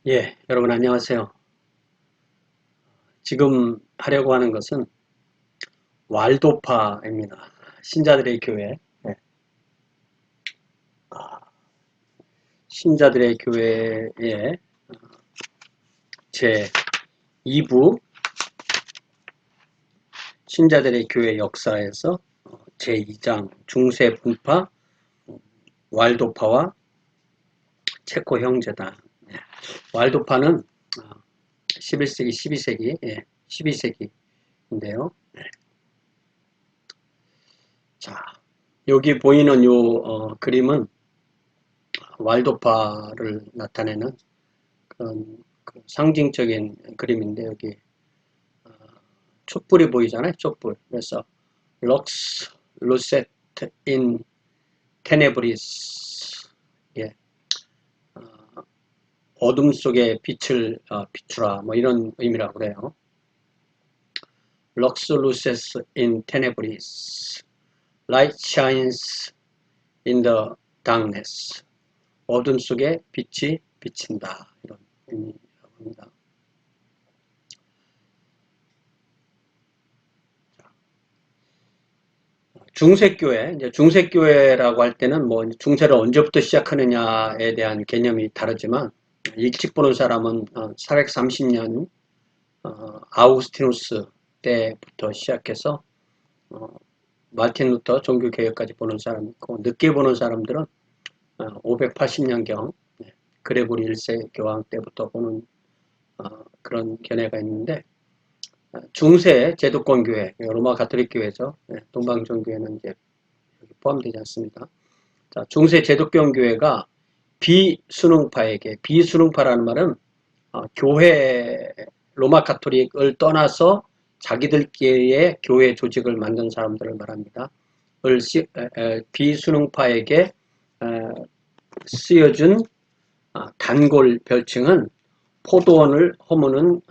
예, 여러분 안녕하세요. 지금 하려고 하는 것은 왈도파입니다. 신자들의 교회. 예, 아, 신자들의 교회의 제 2부 신자들의 교회 역사에서 제 2장 중세 분파 왈도파와 체코 형제단. 예, 왈도파는 11세기, 12세기, 12세기인데요. 자, 여기 보이는 그림은 왈도파를 나타내는 그런 그 상징적인 그림인데 여기 어, 촛불이 보이잖아요. 촛불. 그래서 럭스 루세트 인 테네브리스. 예. 어, 어둠 속에 빛을 비추라. 뭐 이런 의미라고 그래요. 럭스 루세스 인 테네브리스. Light shines in the darkness. 어둠 속에 빛이 비친다. 이런 의미라고 합니다. 중세교회, 이제 중세교회라고 할 때는 뭐 중세를 언제부터 시작하느냐에 대한 개념이 다르지만 일찍 보는 사람은 430년 아우구스티누스 때부터 시작해서 어, 마틴 루터 종교개혁까지 보는 사람이 있고 늦게 보는 사람들은 580년경 그레고리 1세 교황 때부터 보는 그런 견해가 있는데 중세 제도권 교회, 로마 가톨릭 교회죠. 동방종교회는 이제 포함되지 않습니다. 자, 중세 제독경 교회가 비순응파에게, 비순응파라는 말은 교회 로마 카톨릭을 떠나서 자기들끼리의 교회 조직을 만든 사람들을 말합니다. 비순응파에게 쓰여준 단골 별칭은 포도원을 허무는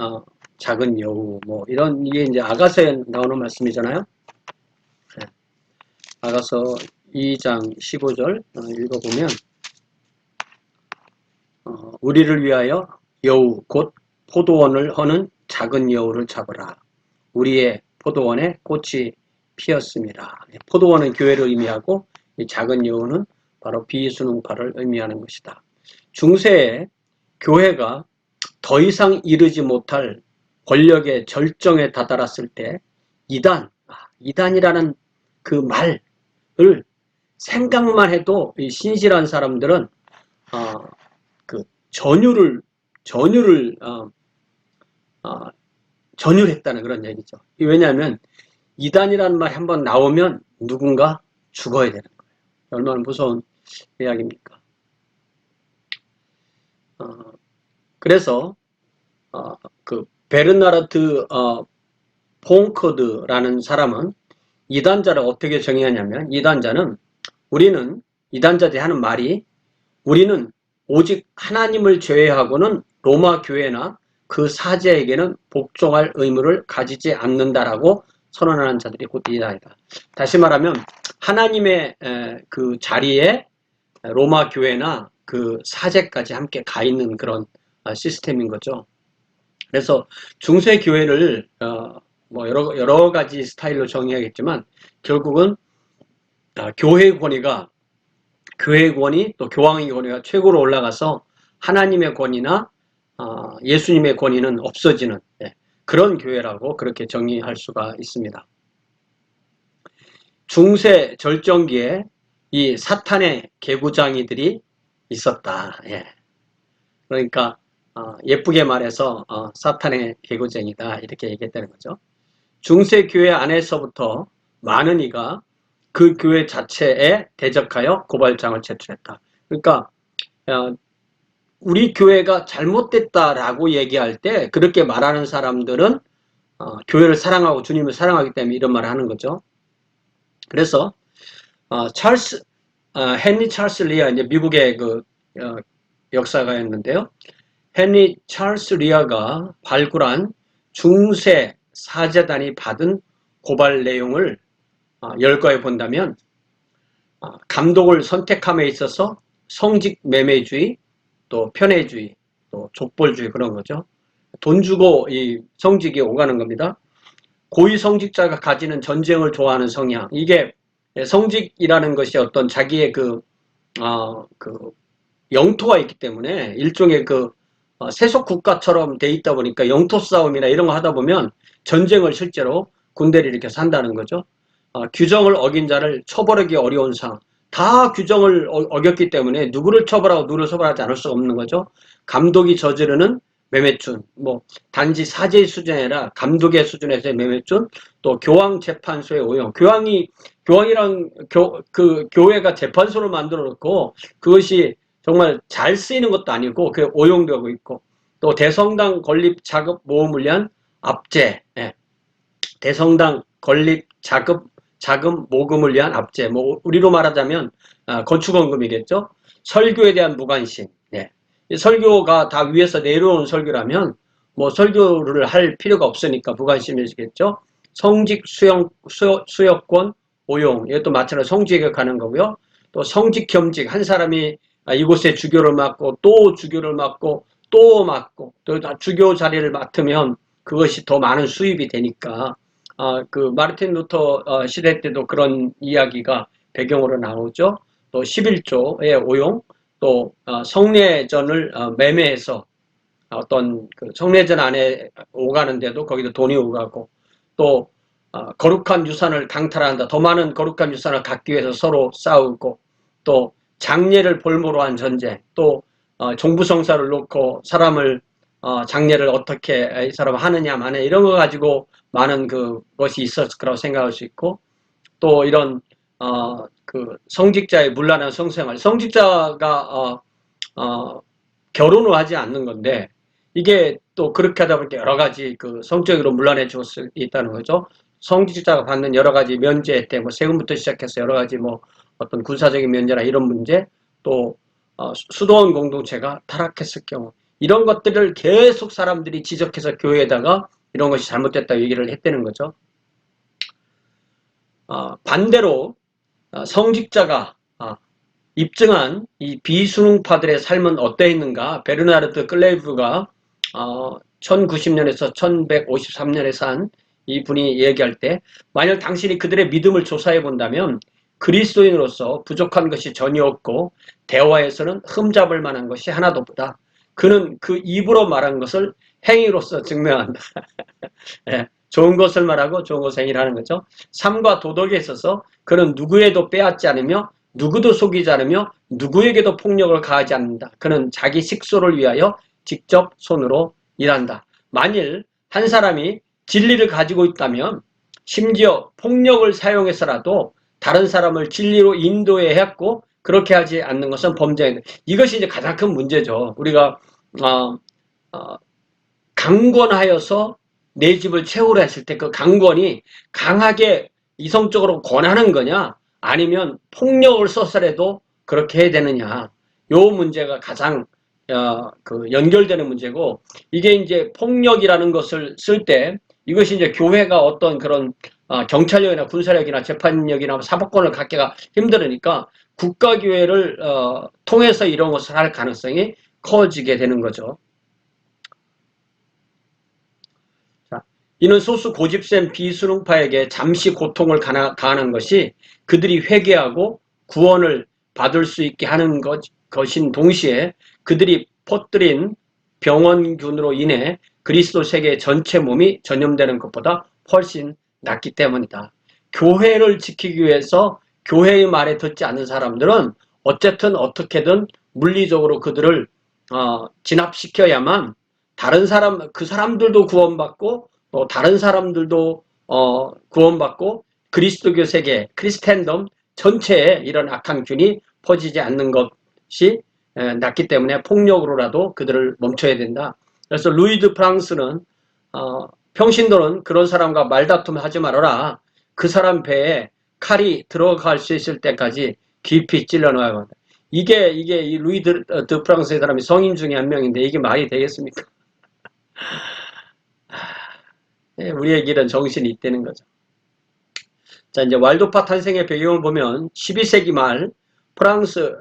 작은 여우, 뭐 이런 이게 이제 아가서에 나오는 말씀이잖아요. 네. 아가서 2장 15절 읽어보면 우리를 위하여 여우 곧 포도원을 허는 작은 여우를 잡으라. 우리의 포도원에 꽃이 피었습니다. 포도원은 교회를 의미하고 이 작은 여우는 바로 비순응파를 의미하는 것이다. 중세에 교회가 더 이상 이르지 못할 권력의 절정에 다다랐을 때 이단이라는 그 말을 생각만 해도 이 신실한 사람들은 그 전율을 전율했다는 그런 얘기죠. 왜냐하면 이단이라는 말이 한번 나오면 누군가 죽어야 되는 거예요. 얼마나 무서운 이야기입니까? 그래서 그 베르나르트 퐁커드라는 사람은 이단자를 어떻게 정의하냐면 우리는 이단자들이 하는 말이 우리는 오직 하나님을 제외하고는 로마 교회나 그 사제에게는 복종할 의무를 가지지 않는다라고 선언하는 자들이 곧 이단이다. 다시 말하면 하나님의 그 자리에 로마 교회나 그 사제까지 함께 가 있는 그런 시스템인 거죠. 그래서 중세 교회를 뭐 여러 가지 스타일로 정의하겠지만 결국은 교회의 권위 또 교황의 권위가 최고로 올라가서 하나님의 권위나 예수님의 권위는 없어지는 그런 교회라고 그렇게 정의할 수가 있습니다. 중세 절정기에 이 사탄의 개구장이들이 있었다. 그러니까 예쁘게 말해서 사탄의 개구쟁이다 이렇게 얘기했다는 거죠. 중세 교회 안에서부터 많은 이가 그 교회 자체에 대적하여 고발장을 제출했다. 그러니까 우리 교회가 잘못됐다라고 얘기할 때 그렇게 말하는 사람들은 교회를 사랑하고 주님을 사랑하기 때문에 이런 말을 하는 거죠. 그래서 헨리 찰스 리아 이제 미국의 그 역사가였는데요. 헨리 찰스 리아가 발굴한 중세 사제단이 받은 고발 내용을 열거해 본다면 감독을 선택함에 있어서 성직 매매주의 또 편애주의 또 족벌주의 그런 거죠. 돈 주고 이 성직이 오가는 겁니다. 고위 성직자가 가지는 전쟁을 좋아하는 성향. 이게 성직이라는 것이 어떤 자기의 그 영토가 있기 때문에 일종의 세속 국가처럼 돼 있다 보니까 영토 싸움이나 이런 거 하다 보면 전쟁을 실제로 군대를 이렇게 산다는 거죠. 규정을 어긴 자를 처벌하기 어려운 상황. 다 규정을 어겼기 때문에 누구를 처벌하고 누구를 처벌하지 않을 수가 없는 거죠. 감독이 저지르는 매매춘, 단지 사제의 수준이 아니라 감독의 수준에서의 매매춘, 또 교황 재판소의 오용. 교황이랑 교회가 재판소를 만들어 놓고 그것이 정말 잘 쓰이는 것도 아니고 그게 오용되고 있고, 또 대성당 건립 자금 모금을 위한 압제, 대성당 건립 자금 모금을 위한 압제, 우리로 말하자면 건축원금이겠죠. 설교에 대한 무관심. 설교가 다 위에서 내려오는 설교라면 설교를 할 필요가 없으니까 무관심이겠죠. 성직 수여권 오용, 이것도 마찬가지로 성직에 가는 거고요. 또 성직 겸직, 한 사람이 이곳에 주교를 맡고 또 주교를 맡고 또 맡고 또 주교 자리를 맡으면 그것이 더 많은 수입이 되니까 마르틴 루터 시대 때도 그런 이야기가 배경으로 나오죠. 또 11조의 오용, 또 성례전을 매매해서 어떤 성례전 안에 오가는데도 거기도 돈이 오가고, 또 거룩한 유산을 강탈한다. 더 많은 거룩한 유산을 갖기 위해서 서로 싸우고, 또 장례를 볼모로 한 전쟁, 또 종부성사를 놓고 사람을 장례를 어떻게 이 사람 하느냐 마느냐 이런 거 가지고 많은 그것이 있었을 거라고 생각할 수 있고, 또 이런 성직자의 문란한 성생활, 성직자가 결혼을 하지 않는 건데 이게 또 그렇게 하다 보니까 여러 가지 성적으로 문란해질 수 있다는 거죠. 성직자가 받는 여러 가지 면제 때 세금부터 시작해서 여러 가지 어떤 군사적인 면제나 이런 문제, 또 수도원 공동체가 타락했을 경우 이런 것들을 계속 사람들이 지적해서 교회에다가 이런 것이 잘못됐다고 얘기를 했다는 거죠. 반대로 성직자가 입증한 이 비순응파들의 삶은 어떠했는가. 베르나르트 클레이브가 1090년에서 1153년에 산 이분이 얘기할 때, 만약 당신이 그들의 믿음을 조사해 본다면 그리스도인으로서 부족한 것이 전혀 없고 대화에서는 흠잡을 만한 것이 하나도 없다. 그는 그 입으로 말한 것을 행위로서 증명한다. 예, 좋은 것을 말하고 좋은 것을 행위하는 거죠. 삶과 도덕에 있어서 그는 누구에도 빼앗지 않으며 누구도 속이지 않으며 누구에게도 폭력을 가하지 않는다. 그는 자기 식소를 위하여 직접 손으로 일한다. 만일 한 사람이 진리를 가지고 있다면 심지어 폭력을 사용해서라도 다른 사람을 진리로 인도해야 했고, 그렇게 하지 않는 것은 범죄다. 이것이 이제 가장 큰 문제죠. 우리가 강권하여서 내 집을 채우려 했을 때 그 강권이 강하게 이성적으로 권하는 거냐, 아니면 폭력을 써서라도 그렇게 해야 되느냐, 요 문제가 가장 연결되는 문제고, 이게 이제 폭력이라는 것을 쓸 때 이것이 이제 교회가 어떤 그런 경찰력이나 군사력이나 재판력이나 사법권을 갖기가 힘들으니까 국가교회를 통해서 이런 것을 할 가능성이 커지게 되는 거죠. 이는 소수 고집센 비순응파에게 잠시 고통을 가하는 것이 그들이 회개하고 구원을 받을 수 있게 하는 것인 동시에 그들이 퍼뜨린 병원균으로 인해 그리스도 세계 전체 몸이 전염되는 것보다 훨씬 낫기 때문이다. 교회를 지키기 위해서 교회의 말에 듣지 않는 사람들은 어쨌든 어떻게든 물리적으로 그들을 진압시켜야만 다른 그 사람들도 구원받고 또 다른 사람들도 구원받고 그리스도교 세계, 크리스텐덤 전체에 이런 악한 균이 퍼지지 않는 것이 낫기 때문에 폭력으로라도 그들을 멈춰야 된다. 그래서 루이드 프랑스는 평신도는 그런 사람과 말다툼을 하지 말아라. 그 사람 배에 칼이 들어갈 수 있을 때까지 깊이 찔러 넣어야 한다. 이게 이 루이드 프랑스의 사람이 성인 중에 한 명인데 이게 말이 되겠습니까? 우리의 길은 정신이 있다는 거죠. 자, 이제 왈도파 탄생의 배경을 보면 12세기 말 프랑스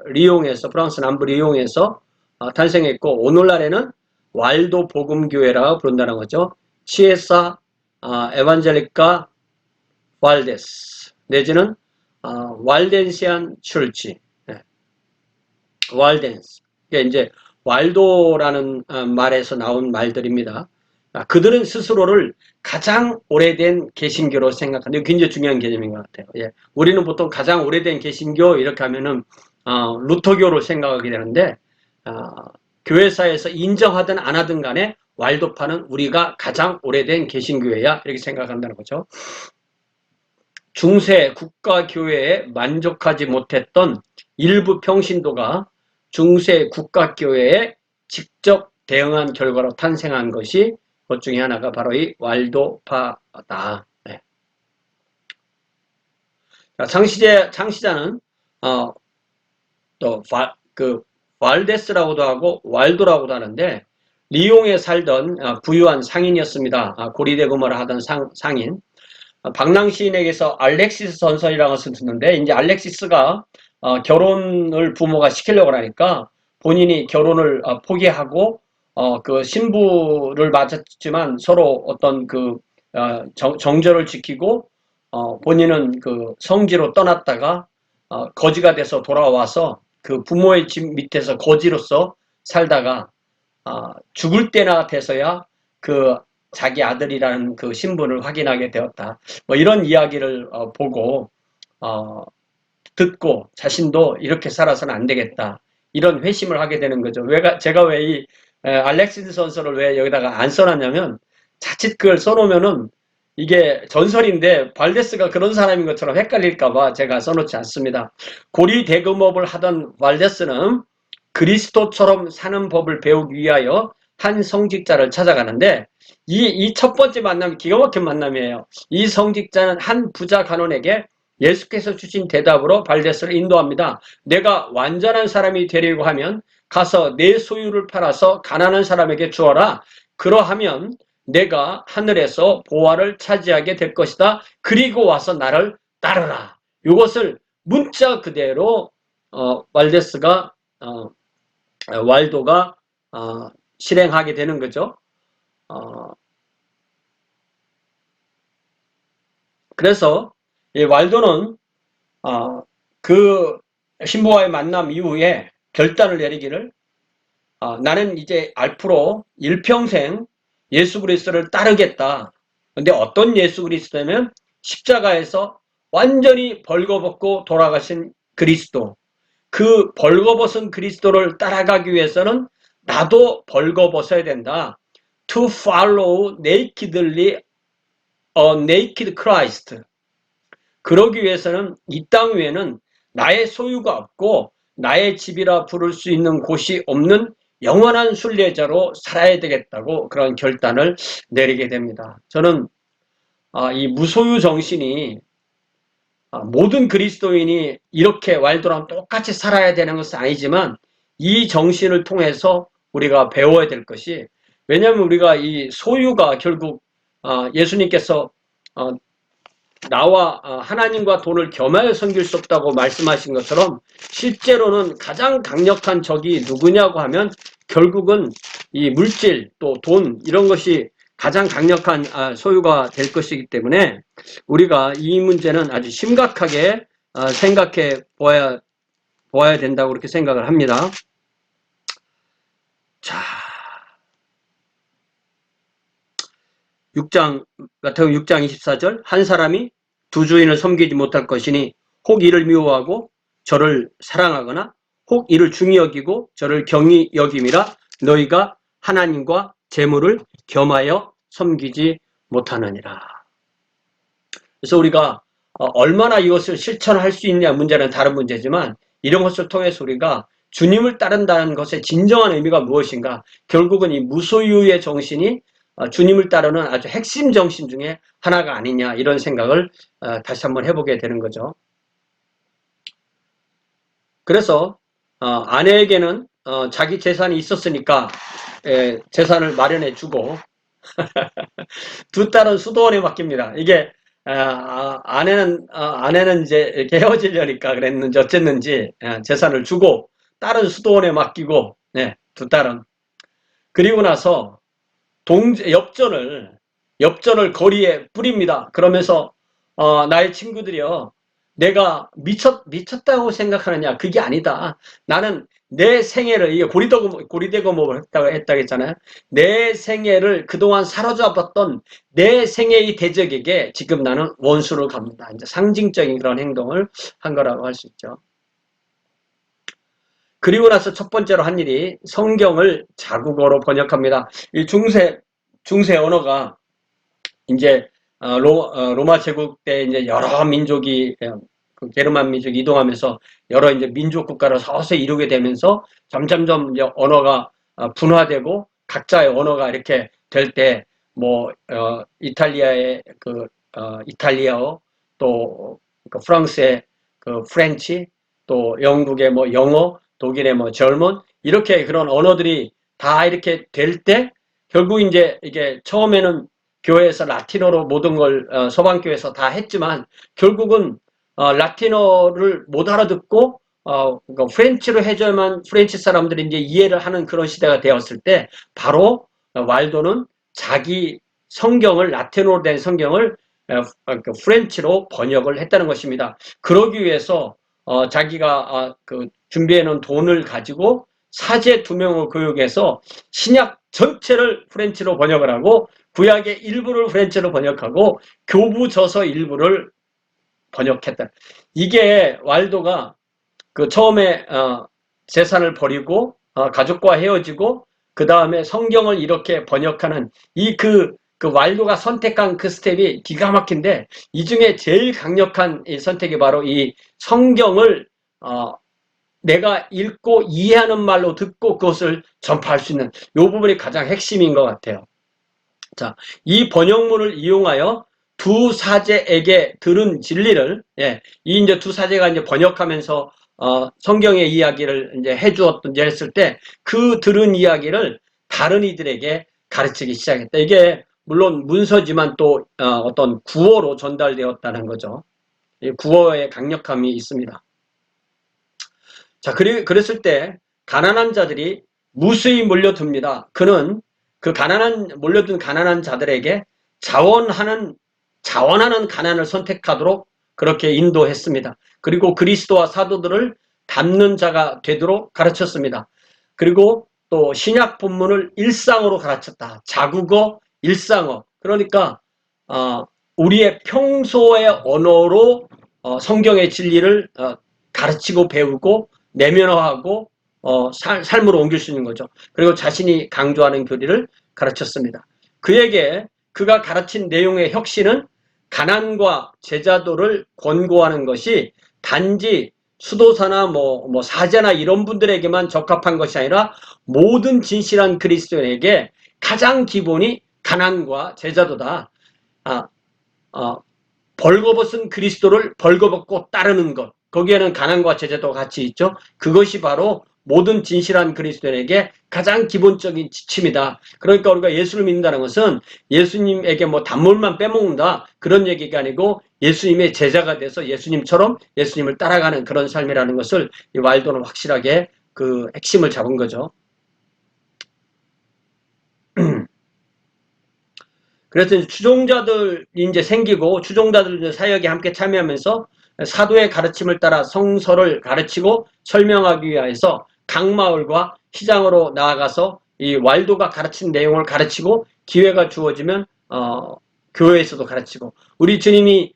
남부 리옹에서 탄생했고, 오늘날에는 왈도 복음교회라고 부른다는 거죠. 치에사 에반젤리카 발데스 내지는 왈덴시안 출치, 왈덴스. 이게 이제 왈도라는 말에서 나온 말들입니다. 그들은 스스로를 가장 오래된 개신교로 생각하는데 굉장히 중요한 개념인 것 같아요. 예. 우리는 보통 가장 오래된 개신교 이렇게 하면은 루터교를 생각하게 되는데 교회사에서 인정하든 안 하든 간에 왈도파는 우리가 가장 오래된 개신교회야 이렇게 생각한다는 거죠. 중세 국가교회에 만족하지 못했던 일부 평신도가 중세 국가교회에 직접 대응한 결과로 탄생한 것이 그 중에 하나가 바로 이 왈도파다. 네. 창시자는 또 발데스라고도 하고 왈도라고도 하는데 리옹에 살던 부유한 상인이었습니다. 고리대금을 하던 상인. 방랑시인에게서 알렉시스 전설이라는 것을 듣는데 이제 알렉시스가 결혼을 부모가 시키려고 하니까 본인이 결혼을 포기하고 그 신부를 맞았지만 서로 어떤 그 정절을 지키고 본인은 그 성지로 떠났다가 거지가 돼서 돌아와서 그 부모의 집 밑에서 거지로서 살다가 죽을 때나 돼서야 그 자기 아들이라는 그 신분을 확인하게 되었다. 뭐 이런 이야기를 보고 듣고 자신도 이렇게 살아서는 안 되겠다. 이런 회심을 하게 되는 거죠. 제가 왜 이 알렉시스 전설을 왜 여기다가 안 써놨냐면 자칫 그걸 써놓으면은 이게 전설인데 발데스가 그런 사람인 것처럼 헷갈릴까봐 제가 써놓지 않습니다. 고리 대금업을 하던 발데스는 그리스도처럼 사는 법을 배우기 위하여 한 성직자를 찾아가는데 이 첫 번째 만남이 기가 막힌 만남이에요. 이 성직자는 한 부자 간원에게 예수께서 주신 대답으로 발데스를 인도합니다. 내가 완전한 사람이 되려고 하면 가서 내 소유를 팔아서 가난한 사람에게 주어라. 그러하면 내가 하늘에서 보화를 차지하게 될 것이다. 그리고 와서 나를 따르라. 이것을 문자 그대로 발데스가 왈도가 실행하게 되는 거죠. 그래서 이 왈도는 그 신부와의 만남 이후에 결단을 내리기를 나는 이제 앞으로 일평생 예수 그리스도를 따르겠다. 근데 어떤 예수 그리스도냐면 십자가에서 완전히 벌거벗고 돌아가신 그리스도. 그 벌거벗은 그리스도를 따라가기 위해서는 나도 벌거벗어야 된다. To follow nakedly a naked Christ. 그러기 위해서는 이 땅 위에는 나의 소유가 없고 나의 집이라 부를 수 있는 곳이 없는 영원한 순례자로 살아야 되겠다고 그런 결단을 내리게 됩니다. 저는 이 무소유 정신이 모든 그리스도인이 이렇게 왈도랑 똑같이 살아야 되는 것은 아니지만 이 정신을 통해서 우리가 배워야 될 것이 왜냐하면 우리가 이 소유가 결국 예수님께서 나와 하나님과 돈을 겸하여 섬길 수 없다고 말씀하신 것처럼 실제로는 가장 강력한 적이 누구냐고 하면 결국은 이 물질 또 돈 이런 것이 가장 강력한 소유가 될 것이기 때문에 우리가 이 문제는 아주 심각하게 생각해 보아야 된다고 그렇게 생각을 합니다. 자, 6장 같은 6장 24절 한 사람이 두 주인을 섬기지 못할 것이니 혹 이를 미워하고 저를 사랑하거나 혹 이를 중히 여기고 저를 경히 여김이라 너희가 하나님과 재물을 겸하여 섬기지 못하느니라. 그래서 우리가 얼마나 이것을 실천할 수 있냐 문제는 다른 문제지만 이런 것을 통해서 우리가 주님을 따른다는 것의 진정한 의미가 무엇인가 결국은 이 무소유의 정신이 주님을 따르는 아주 핵심 정신 중에 하나가 아니냐 이런 생각을 다시 한번 해보게 되는 거죠. 그래서 아내에게는 자기 재산이 있었으니까 재산을 마련해 주고 두 딸은 수도원에 맡깁니다. 이게 아내는 이제 이렇게 헤어지려니까 그랬는지 어쨌는지 재산을 주고 딸은 수도원에 맡기고 두 딸은 그리고 나서 엽전을 거리에 뿌립니다. 그러면서 나의 친구들이여, 내가 미쳤다고 생각하느냐? 그게 아니다. 나는 내 생애를, 이게 고리대금업을 했다고 했잖아요. 내 생애를 그동안 사로잡았던 내 생애의 대적에게 지금 나는 원수를 갚는다. 이제 상징적인 그런 행동을 한 거라고 할 수 있죠. 그리고 나서 첫 번째로 한 일이 성경을 자국어로 번역합니다. 이 중세 언어가 이제 로마 제국 때 이제 여러 민족이 그 게르만 민족이 이동하면서 여러 이제 민족 국가를 서서히 이루게 되면서 점점점 이제 언어가 분화되고 각자의 언어가 이렇게 될 때 뭐 이탈리아의 그 이탈리아어, 또 그 프랑스의 그 프렌치, 또 영국의 뭐 영어, 독일의 뭐 절먼, 이렇게 그런 언어들이 다 이렇게 될 때 결국 이제 이게 처음에는 교회에서 라틴어로 모든 걸 서방교회에서 다 했지만 결국은 라틴어를 못 알아듣고 그러니까 프렌치로 해줘야만 프렌치 사람들이 이제 이해를 하는 그런 시대가 되었을 때 바로 왈도는 자기 성경을, 라틴어로 된 성경을 그 프렌치로 번역을 했다는 것입니다. 그러기 위해서 자기가 그 준비해 놓은 돈을 가지고 사제 2명을 교육해서 신약 전체를 프렌치로 번역을 하고 구약의 일부를 프렌치로 번역하고 교부저서 일부를 번역했다. 이게 왈도가 그 처음에 재산을 버리고 가족과 헤어지고 그 다음에 성경을 이렇게 번역하는 그 왈도가 선택한 그 스텝이 기가 막힌데, 이 중에 제일 강력한 이 선택이 바로 이 성경을 내가 읽고 이해하는 말로 듣고 그것을 전파할 수 있는 이 부분이 가장 핵심인 것 같아요. 자, 이 번역문을 이용하여 두 사제에게 들은 진리를, 이 이제 두 사제가 이제 번역하면서 성경의 이야기를 이제 해주었던 했을 때 그 들은 이야기를 다른 이들에게 가르치기 시작했다. 이게 물론 문서지만 또 어떤 구어로 전달되었다는 거죠. 이 구어의 강력함이 있습니다. 자, 그랬을 때 가난한 자들이 무수히 몰려듭니다. 그는 그 몰려든 가난한 자들에게 자원하는 가난을 선택하도록 그렇게 인도했습니다. 그리고 그리스도와 사도들을 닮는 자가 되도록 가르쳤습니다. 그리고 또 신약 본문을 일상어로 가르쳤다. 자국어, 일상어. 그러니까 우리의 평소의 언어로 성경의 진리를 가르치고 배우고 내면화하고 삶으로 옮길 수 있는 거죠. 그리고 자신이 강조하는 교리를 가르쳤습니다. 그가 가르친 내용의 혁신은 가난과 제자도를 권고하는 것이 단지 수도사나 뭐 사제나 이런 분들에게만 적합한 것이 아니라 모든 진실한 그리스도인에게 가장 기본이 가난과 제자도다. 벌거벗은 그리스도를 벌거벗고 따르는 것, 거기에는 가난과 제자도가 같이 있죠. 그것이 바로 모든 진실한 그리스도인에게 가장 기본적인 지침이다. 그러니까 우리가 예수를 믿는다는 것은 예수님에게 뭐 단물만 빼먹는다, 그런 얘기가 아니고 예수님의 제자가 돼서 예수님처럼 예수님을 따라가는 그런 삶이라는 것을 이 왈도는 확실하게 그 핵심을 잡은 거죠. 그래서 이제 추종자들이 이제 생기고 추종자들 사역에 함께 참여하면서 사도의 가르침을 따라 성서를 가르치고 설명하기 위해서 각 마을과 시장으로 나아가서 이 왈도가 가르친 내용을 가르치고 기회가 주어지면 교회에서도 가르치고, 우리 주님이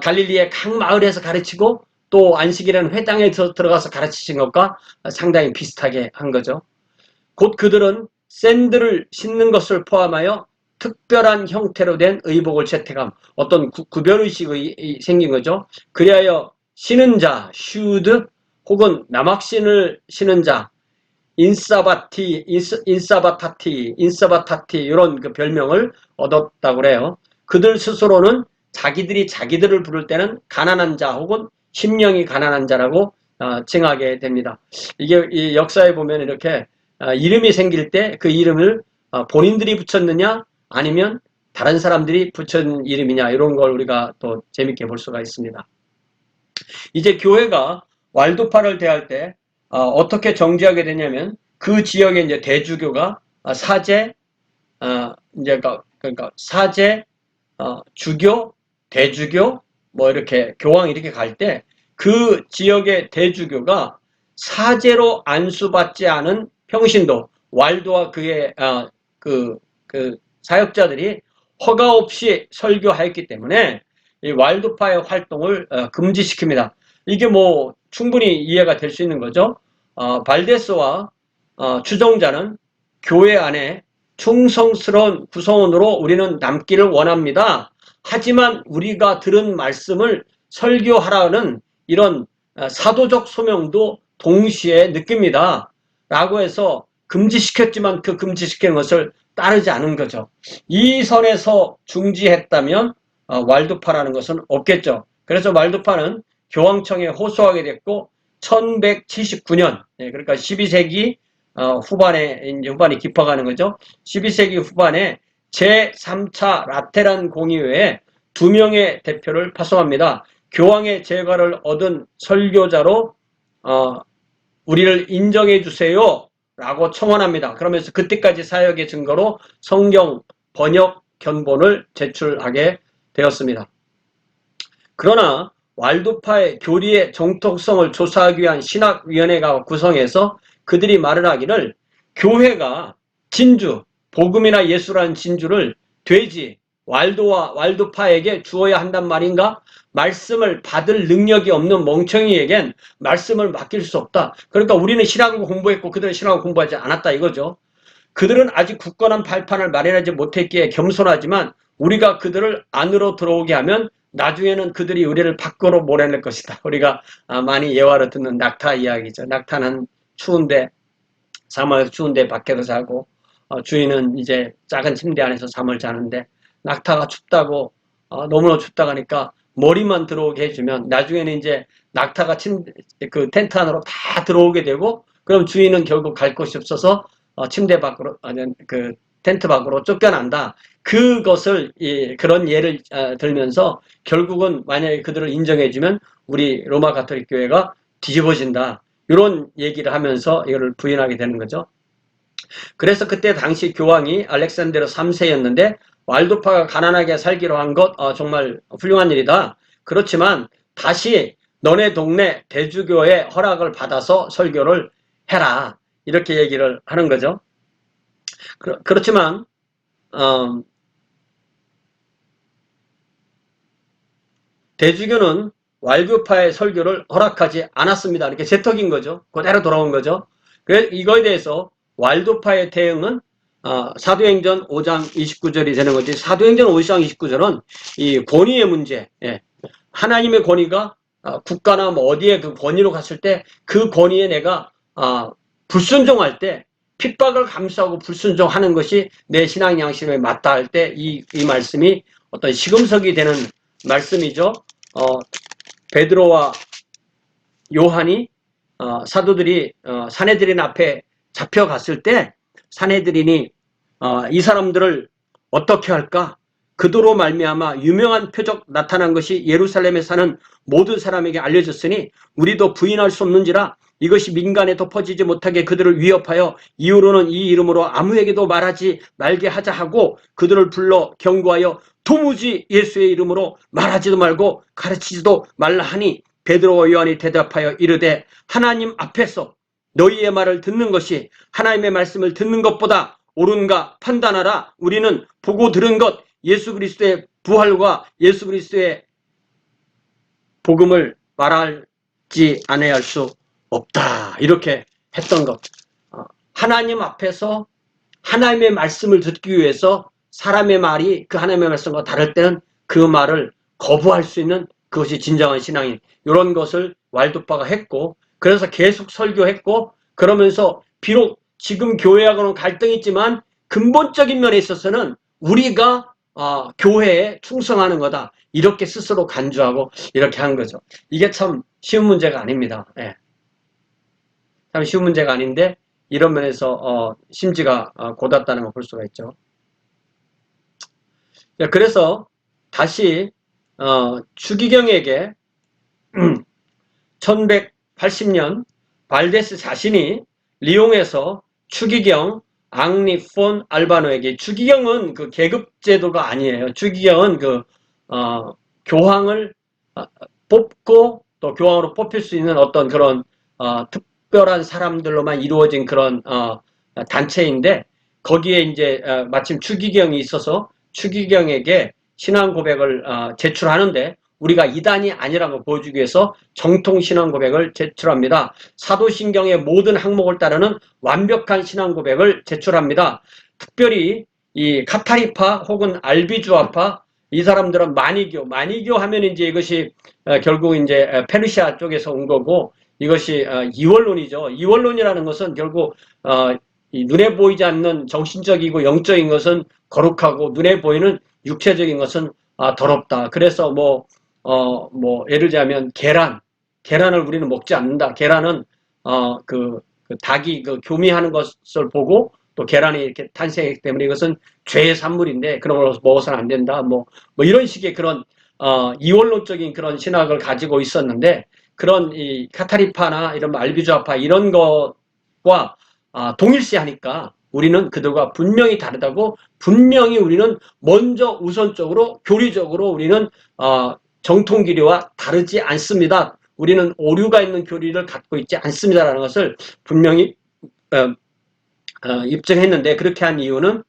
갈릴리의 각 마을에서 가르치고 또 안식이라는 회당에 들어가서 가르치신 것과 상당히 비슷하게 한 거죠. 곧 그들은 샌들을 신는 것을 포함하여 특별한 형태로 된 의복을 채택함, 어떤 구별의식이 생긴 거죠. 그리하여 신은 자, 슈드, 혹은 남학신을 신은 자, 인사바타티 이런 그 별명을 얻었다고 그래요. 그들 스스로는 자기들이 자기들을 부를 때는 가난한 자 혹은 심령이 가난한 자라고 칭하게 됩니다. 이게 이 역사에 보면 이렇게 이름이 생길 때 그 이름을 본인들이 붙였느냐 아니면 다른 사람들이 붙인 이름이냐, 이런 걸 우리가 또 재밌게 볼 수가 있습니다. 이제 교회가 왈도파를 대할 때 어떻게 정지하게 되냐면 그 지역의 이제 대주교가 사제, 이제 그러니까 사제, 주교, 대주교, 뭐 이렇게 교황 이렇게 갈 때 그 지역의 대주교가 사제로 안수받지 않은 평신도, 왈도와 그의 그 사역자들이 허가 없이 설교하였기 때문에 이 왈도파의 활동을 금지시킵니다. 이게 뭐 충분히 이해가 될 수 있는 거죠. 발데스와 추종자는 교회 안에 충성스러운 구성원으로 우리는 남기를 원합니다. 하지만 우리가 들은 말씀을 설교하라는 이런 사도적 소명도 동시에 느낍니다. 라고 해서 금지시켰지만 그 금지시킨 것을 따르지 않은 거죠. 이 선에서 중지했다면 왈도파라는 것은 없겠죠. 그래서 왈도파는 교황청에 호소하게 됐고 1179년, 그러니까 12세기 후반에 깊어가는 거죠. 12세기 후반에 제3차 라테란 공의회에 2명의 대표를 파송합니다. 교황의 재가를 얻은 설교자로 우리를 인정해 주세요 라고 청원합니다. 그러면서 그때까지 사역의 증거로 성경 번역 견본을 제출하게 되었습니다. 그러나 왈도파의 교리의 정통성을 조사하기 위한 신학위원회가 구성해서 그들이 말을 하기를 교회가 진주, 복음이나 예수라는 진주를 돼지, 왈도와 왈도파에게 주어야 한단 말인가? 말씀을 받을 능력이 없는 멍청이에겐 말씀을 맡길 수 없다. 그러니까 우리는 신학을 공부했고 그들은 신학을 공부하지 않았다 이거죠. 그들은 아직 굳건한 발판을 마련하지 못했기에 겸손하지만 우리가 그들을 안으로 들어오게 하면 나중에는 그들이 우리를 밖으로 몰아낼 것이다. 우리가 많이 예화로 듣는 낙타 이야기죠. 낙타는 추운데 사막에서 추운데 밖에서 자고 주인은 이제 작은 침대 안에서 잠을 자는데 낙타가 춥다고 너무나 춥다고 하니까 머리만 들어오게 해주면 나중에는 이제 낙타가 그 텐트 안으로 다 들어오게 되고 그럼 주인은 결국 갈 곳이 없어서 침대 밖으로 그 텐트 밖으로 쫓겨난다. 그것을 그런 예를 들면서 결국은 만약에 그들을 인정해주면 우리 로마 가톨릭 교회가 뒤집어진다. 이런 얘기를 하면서 이거를 부인하게 되는 거죠. 그래서 그때 당시 교황이 알렉산데로 3세였는데 왈도파가 가난하게 살기로 한 것 정말 훌륭한 일이다. 그렇지만 다시 너네 동네 대주교의 허락을 받아서 설교를 해라. 이렇게 얘기를 하는 거죠. 그렇지만 대주교는 왈도파의 설교를 허락하지 않았습니다. 이렇게 재턱인 거죠. 그대로 돌아온 거죠. 그래서 이거에 대해서 왈도파의 대응은 사도행전 5장 29절이 되는 거지. 사도행전 5장 29절은 이 권위의 문제, 하나님의 권위가 국가나 뭐 어디에 그 권위로 갔을 때 그 권위에 내가 불순종할 때 핍박을 감수하고 불순종하는 것이 내 신앙 양심에 맞다 할 때 이 말씀이 어떤 시금석이 되는 말씀이죠. 베드로와 요한이 사도들이 사내들인 앞에 잡혀갔을 때 사내들인이 이 사람들을 어떻게 할까? 그도로 말미암아 유명한 표적 나타난 것이 예루살렘에 사는 모든 사람에게 알려졌으니 우리도 부인할 수 없는지라 이것이 민간에 덮어지지 못하게 그들을 위협하여 이후로는 이 이름으로 아무에게도 말하지 말게 하자 하고 그들을 불러 경고하여 도무지 예수의 이름으로 말하지도 말고 가르치지도 말라 하니 베드로와 요한이 대답하여 이르되 하나님 앞에서 너희의 말을 듣는 것이 하나님의 말씀을 듣는 것보다 옳은가 판단하라. 우리는 보고 들은 것 예수 그리스도의 부활과 예수 그리스도의 복음을 말하지 않아야 할 수 없다. 이렇게 했던 것. 하나님 앞에서 하나님의 말씀을 듣기 위해서 사람의 말이 그 하나님의 말씀과 다를 때는 그 말을 거부할 수 있는 그것이 진정한 신앙인. 이런 것을 왈도파가 했고 그래서 계속 설교했고 그러면서 비록 지금 교회하고는 갈등이 있지만 근본적인 면에 있어서는 우리가 교회에 충성하는 거다. 이렇게 스스로 간주하고 이렇게 한 거죠. 이게 참 쉬운 문제가 아닙니다. 참 쉬운 문제가 아닌데 이런 면에서 심지가 곧았다는 걸 볼 수가 있죠. 그래서 다시 추기경에게 1180년 발데스 자신이 리옹에서 추기경 앙리 폰 알바노에게. 추기경은 그 계급 제도가 아니에요. 추기경은 교황을 뽑고 또 교황으로 뽑힐 수 있는 어떤 그런 특별한 사람들로만 이루어진 그런 단체인데, 거기에 이제 마침 추기경이 있어서 추기경에게 신앙 고백을 제출하는데, 우리가 이단이 아니라는 걸 보여주기 위해서 정통 신앙 고백을 제출합니다. 사도신경의 모든 항목을 따르는 완벽한 신앙 고백을 제출합니다. 특별히 이 카타리파 혹은 알비주아파, 이 사람들은 마니교 하면 이제 이것이 결국 이제 페르시아 쪽에서 온 거고, 이것이 이원론이죠. 이원론이라는 것은 결국 이 눈에 보이지 않는 정신적이고 영적인 것은 거룩하고 눈에 보이는 육체적인 것은 더럽다. 그래서 예를 들자면 계란을 우리는 먹지 않는다. 계란은 그 닭이 그 교미하는 것을 보고 또 계란이 이렇게 탄생했기 때문에 이것은 죄의 산물인데 그런 걸 먹어서는 안 된다. 이런 식의 그런 이원론적인 그런 신학을 가지고 있었는데, 그런 이 카타리파나 이런 알비주아파 이런 것과 동일시하니까 우리는 그들과 분명히 다르다고, 분명히 우리는 먼저 우선적으로 교리적으로 우리는 정통교리와 다르지 않습니다. 우리는 오류가 있는 교리를 갖고 있지 않습니다라는 것을 분명히 입증했는데, 그렇게 한 이유는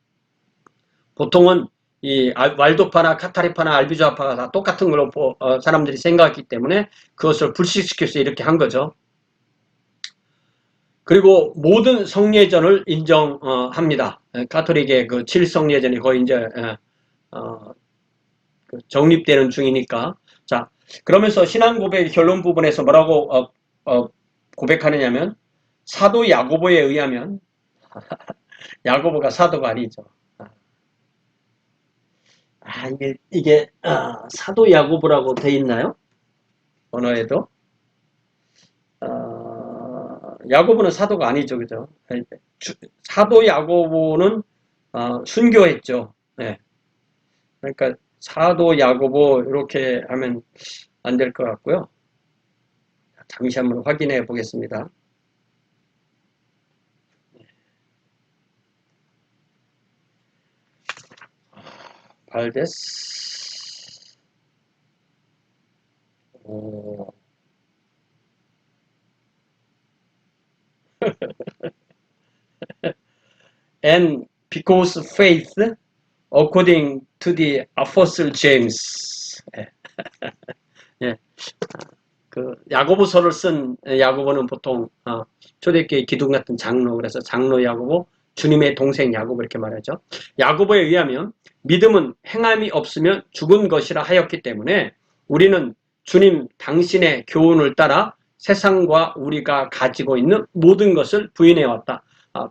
보통은 이 왈도파나 카타리파나 알비주아파가 다 똑같은 걸로 사람들이 생각했기 때문에 그것을 불식시켜서 이렇게 한 거죠. 그리고 모든 성례전을 인정합니다. 가톨릭의 그 7성례전이 거의 이제 정립되는 중이니까. 자, 그러면서 신앙 고백 결론 부분에서 뭐라고 고백하느냐면, 사도 야고보에 의하면 야고보가 사도가 아니죠. 이게 사도 야고보라고 돼 있나요? 언어에도? 야고보는 사도가 아니죠, 그죠? 사도 야고보는 순교했죠. 네. 그러니까 사도 야고보 이렇게 하면 안 될 것 같고요. 잠시 한번 확인해 보겠습니다. 발데스. And because faith according to the Apostle James. 예. 그 야고보서를 쓴 야고보는 보통 초대교회 기둥 같은 장로, 그래서 장로 야고보, 주님의 동생 야고보 이렇게 말하죠. 야고보에 의하면 믿음은 행함이 없으면 죽은 것이라 하였기 때문에 우리는 주님 당신의 교훈을 따라 세상과 우리가 가지고 있는 모든 것을 부인해왔다.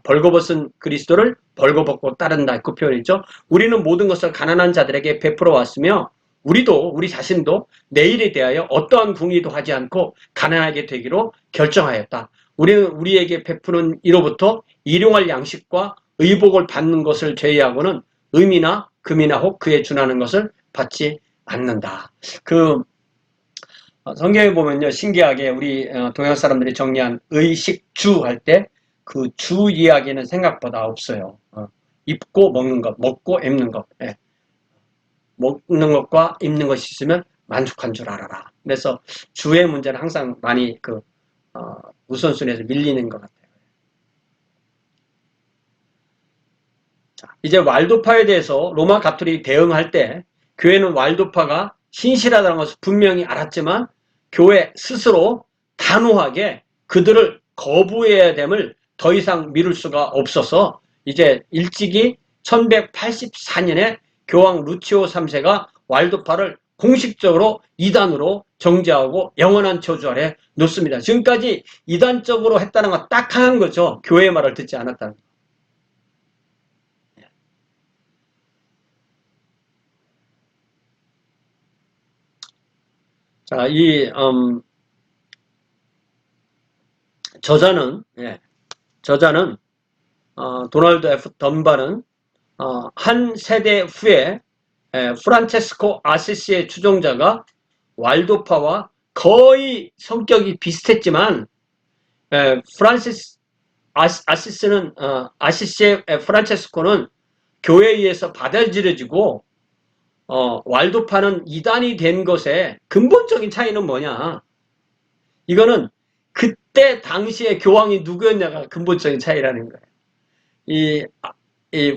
벌거벗은 그리스도를 벌거벗고 따른다. 그 표현이죠. 우리는 모든 것을 가난한 자들에게 베풀어 왔으며 우리 자신도 내일에 대하여 어떠한 궁리도 하지 않고 가난하게 되기로 결정하였다. 우리는 우리에게 베푸는 이로부터 일용할 양식과 의복을 받는 것을 제외하고는 음이나 금이나 혹 그에 준하는 것을 받지 않는다. 성경에 보면요, 신기하게 우리 동양 사람들이 정리한 의식주 할 때 그 주 이야기는 생각보다 없어요. 입고 먹는 것, 먹고 입는 것. 예. 먹는 것과 입는 것이 있으면 만족한 줄 알아라. 그래서 주의 문제는 항상 많이 우선순위에서 밀리는 것 같아요. 자, 이제 왈도파에 대해서 로마 가톨릭이 대응할 때 교회는 왈도파가 신실하다는 것을 분명히 알았지만 교회 스스로 단호하게 그들을 거부해야 됨을 더 이상 미룰 수가 없어서 이제 일찍이 1184년에 교황 루치오 3세가 왈도파를 공식적으로 이단으로 정죄하고 영원한 저주 아래 놓습니다. 지금까지 이단적으로 했다는 건 딱 하나인 거죠. 교회의 말을 듣지 않았다는 거. 자, 이 저자는 도널드 F. 던발은 한 세대 후에 프란체스코 아시시의 추종자가 왈도파와 거의 성격이 비슷했지만 프란시스 아시시의 프란체스코는 교회에 의해서 받아들여지고 왈도파는 이단이 된 것의 근본적인 차이는 뭐냐? 이거는 그때 당시에 교황이 누구였냐가 근본적인 차이라는 거예요. 이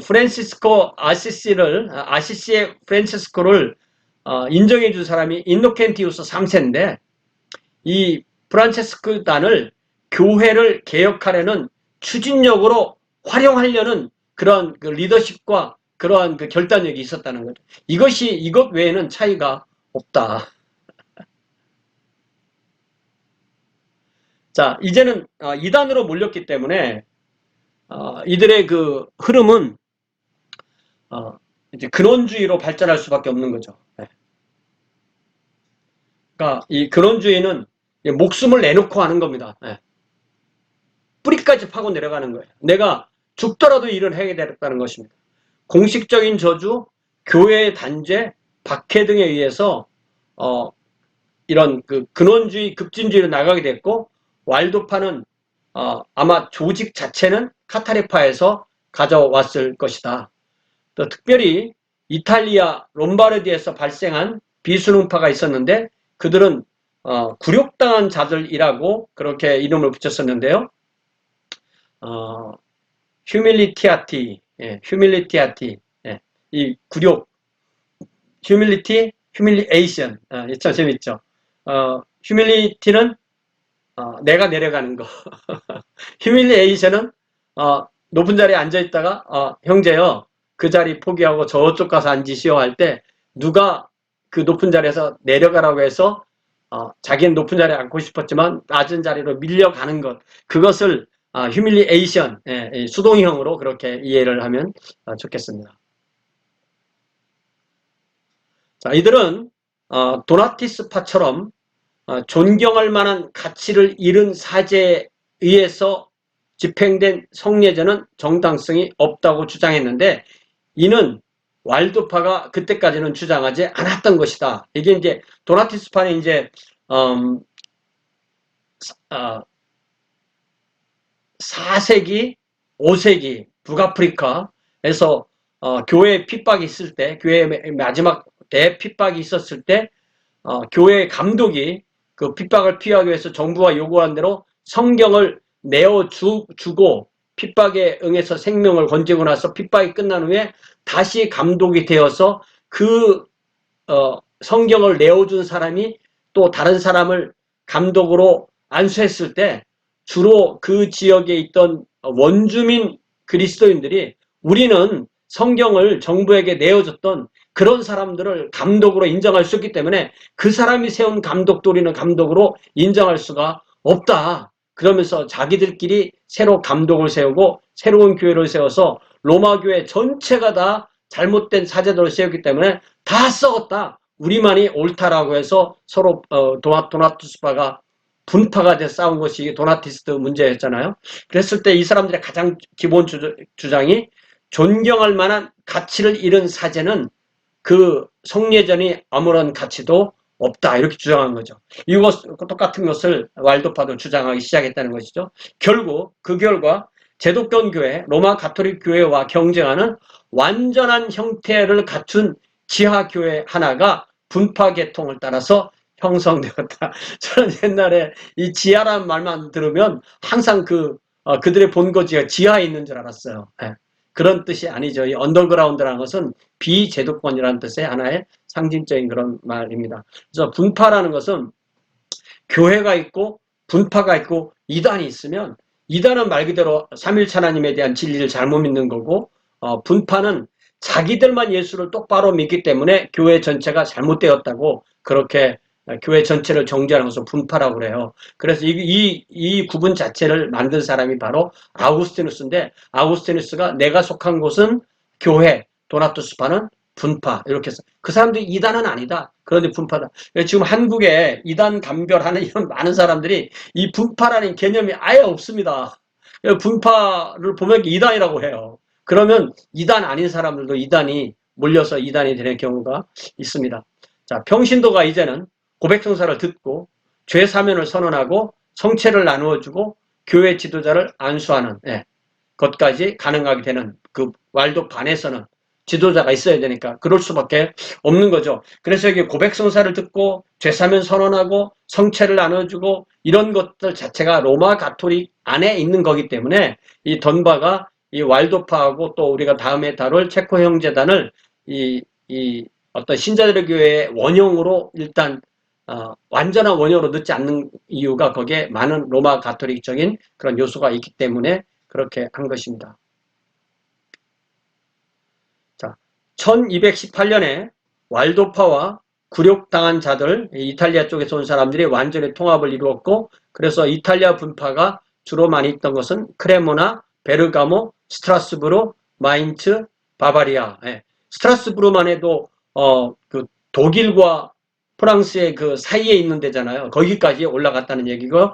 프란시스코 아시시의 프란체스코를 인정해 준 사람이 인노켄티우스 3세인데 이 프란체스코단을 교회를 개혁하려는 추진력으로 활용하려는 그런 그 리더십과 그러한 그 결단력이 있었다는 거죠. 이것 외에는 차이가 없다. 자, 이제는 이단으로 몰렸기 때문에 이들의 그 흐름은 이제 근원주의로 발전할 수밖에 없는 거죠. 네. 그러니까 이 근원주의는 목숨을 내놓고 하는 겁니다. 네. 뿌리까지 파고 내려가는 거예요. 내가 죽더라도 일을 해야 되겠다는 것입니다. 공식적인 저주, 교회의 단죄, 박해 등에 의해서 이런 그 근원주의, 급진주의로 나가게 됐고 왈도파는 아마 조직 자체는 카타르파에서 가져왔을 것이다. 또 특별히 이탈리아 롬바르디에서 발생한 비수능파가 있었는데 그들은 굴욕당한 자들이라고 그렇게 이름을 붙였었는데요. 휴밀리티아티, 휴밀리티아티, 이 굴욕, 휴밀리티, 휴밀리에이션, 참 재밌죠. 휴밀리티는 내가 내려가는 거, 휴밀리에이션은 높은 자리에 앉아 있다가 형제요, 그 자리 포기하고 저쪽 가서 앉으시오 할 때 누가 그 높은 자리에서 내려가라고 해서 자기는 높은 자리에 앉고 싶었지만 낮은 자리로 밀려가는 것, 그것을 휴밀리에이션, 수동형으로 그렇게 이해를 하면 좋겠습니다. 자, 이들은 도나티스파처럼 존경할 만한 가치를 잃은 사제에 의해서 집행된 성례제는 정당성이 없다고 주장했는데 이는 왈도파가 그때까지는 주장하지 않았던 것이다. 이게 이제 도나티스파는 이제 4세기, 5세기 북아프리카에서 교회 핍박이 있을 때, 교회 마지막 대핍박이 있었을 때 교회 감독이 그 핍박을 피하기 위해서 정부가 요구한 대로 성경을 내어주고 핍박에 응해서 생명을 건지고 나서 핍박이 끝난 후에 다시 감독이 되어서 그 성경을 내어준 사람이 또 다른 사람을 감독으로 안수했을 때 주로 그 지역에 있던 원주민 그리스도인들이 우리는 성경을 정부에게 내어줬던 그런 사람들을 감독으로 인정할 수 있기 때문에 그 사람이 세운 감독도 우리는 감독으로 인정할 수가 없다. 그러면서 자기들끼리 새로 감독을 세우고 새로운 교회를 세워서 로마 교회 전체가 다 잘못된 사제들을 세웠기 때문에 다 썩었다. 우리만이 옳다라고 해서 서로 도나투스파가 분파가 돼서 싸운 것이 도나티스트 문제였잖아요. 그랬을 때 이 사람들의 가장 기본 주장이 존경할 만한 가치를 잃은 사제는 그 성례전이 아무런 가치도 없다 이렇게 주장한 거죠. 똑같은 것을 왈도파도 주장하기 시작했다는 것이죠. 결국 그 결과 제독권 교회, 로마 가톨릭 교회와 경쟁하는 완전한 형태를 갖춘 지하 교회 하나가 분파 계통을 따라서 형성되었다. 저는 옛날에 이 지하라는 말만 들으면 항상 그들의 본거지가 지하에 있는 줄 알았어요. 네. 그런 뜻이 아니죠. 이 언더그라운드라는 것은 비제도권이라는 뜻의 하나의 상징적인 그런 말입니다. 그래서 분파라는 것은 교회가 있고 분파가 있고 이단이 있으면 이단은 말 그대로 삼일체 하나님에 대한 진리를 잘못 믿는 거고 분파는 자기들만 예수를 똑바로 믿기 때문에 교회 전체가 잘못되었다고 그렇게 교회 전체를 정죄하는 것을 분파라고 그래요. 그래서 이 구분 자체를 만든 사람이 바로 아우구스티누스인데 아우구스티누스가 내가 속한 곳은 교회, 도나투스파는 분파 이렇게 해서 그 사람들이 이단은 아니다. 그런데 분파다. 지금 한국에 이단 감별하는 이런 많은 사람들이 이 분파라는 개념이 아예 없습니다. 분파를 보면 이단이라고 해요. 그러면 이단 아닌 사람들도 이단이 몰려서 이단이 되는 경우가 있습니다. 자, 평신도가 이제는 고백 성사를 듣고 죄 사면을 선언하고 성체를 나누어주고 교회 지도자를 안수하는 것까지 가능하게 되는 그 왈도파 안에서는 지도자가 있어야 되니까 그럴 수밖에 없는 거죠. 그래서 이게 고백성사를 듣고 죄사면 선언하고 성체를 나눠주고 이런 것들 자체가 로마 가톨릭 안에 있는 거기 때문에 이 던바가 이 왈도파하고 또 우리가 다음에 다룰 체코 형제단을 이 어떤 신자들의 교회의 원형으로 일단 완전한 원형으로 넣지 않는 이유가 거기에 많은 로마 가톨릭적인 그런 요소가 있기 때문에 그렇게 한 것입니다. 자, 1218년에 왈도파와 굴욕당한 자들, 이탈리아 쪽에서 온 사람들이 완전히 통합을 이루었고, 그래서 이탈리아 분파가 주로 많이 있던 것은 크레모나, 베르가모, 스트라스부르, 마인츠, 바바리아. 스트라스부르만 해도 그 독일과 프랑스의 그 사이에 있는 데잖아요. 거기까지 올라갔다는 얘기고,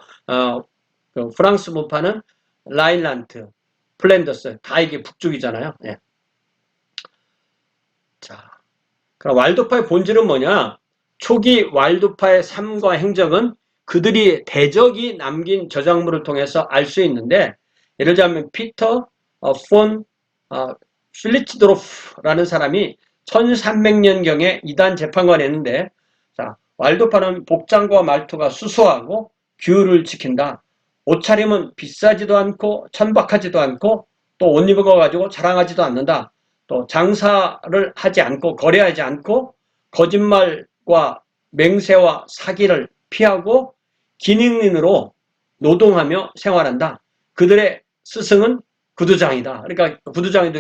그 프랑스 분파는 라인란트, 플랜더스 다 이게 북쪽이잖아요. 자, 그럼 왈도파의 본질은 뭐냐? 초기 왈도파의 삶과 행적은 그들이 대적이 남긴 저작물을 통해서 알 수 있는데, 예를 들자면 피터 폰 필리츠도르프라는 사람이 1300년경에 이단 재판관을 했는데, 자, 왈도파는 복장과 말투가 수수하고 규율을 지킨다. 옷차림은 비싸지도 않고 천박하지도 않고 또 옷 입어가지고 자랑하지도 않는다. 또 장사를 하지 않고 거래하지 않고 거짓말과 맹세와 사기를 피하고 기능인으로 노동하며 생활한다. 그들의 스승은 구두장이다. 그러니까 구두장이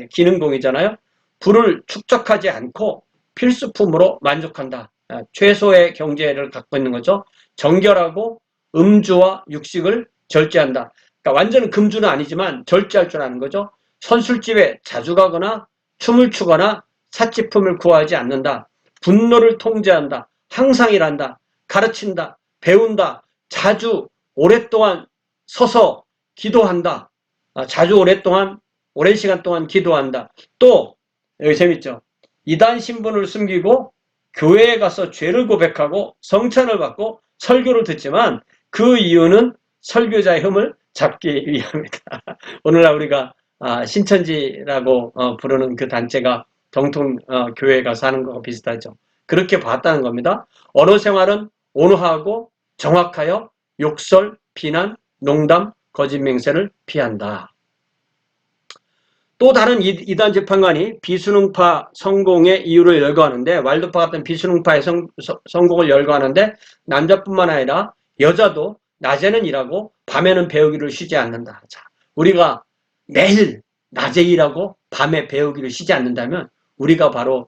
기능공이잖아요. 부를 축적하지 않고 필수품으로 만족한다. 최소의 경제를 갖고 있는 거죠. 정결하고 음주와 육식을 절제한다. 그러니까 완전 금주는 아니지만 절제할 줄 아는 거죠. 선술집에 자주 가거나 춤을 추거나 사치품을 구하지 않는다. 분노를 통제한다. 항상 일한다. 가르친다. 배운다. 자주 오랫동안 서서 기도한다. 자주 오랫동안 오랜 시간 동안 기도한다. 또 여기 재밌죠. 이단 신분을 숨기고 교회에 가서 죄를 고백하고 성찬을 받고 설교를 듣지만 그 이유는 설교자의 흠을 잡기 위함이다. 오늘날 우리가 신천지라고 부르는 그 단체가 정통 교회에 가서 하는 거와 비슷하죠. 그렇게 봤다는 겁니다. 언어 생활은 온화하고 정확하여 욕설, 비난, 농담, 거짓 맹세를 피한다. 또 다른 이단 재판관이 비수능파 성공의 이유를 열거하는데, 왈도파 같은 비수능파의 성공을 열거하는데 남자뿐만 아니라 여자도 낮에는 일하고 밤에는 배우기를 쉬지 않는다. 자, 우리가 매일 낮에 일하고 밤에 배우기를 쉬지 않는다면 우리가 바로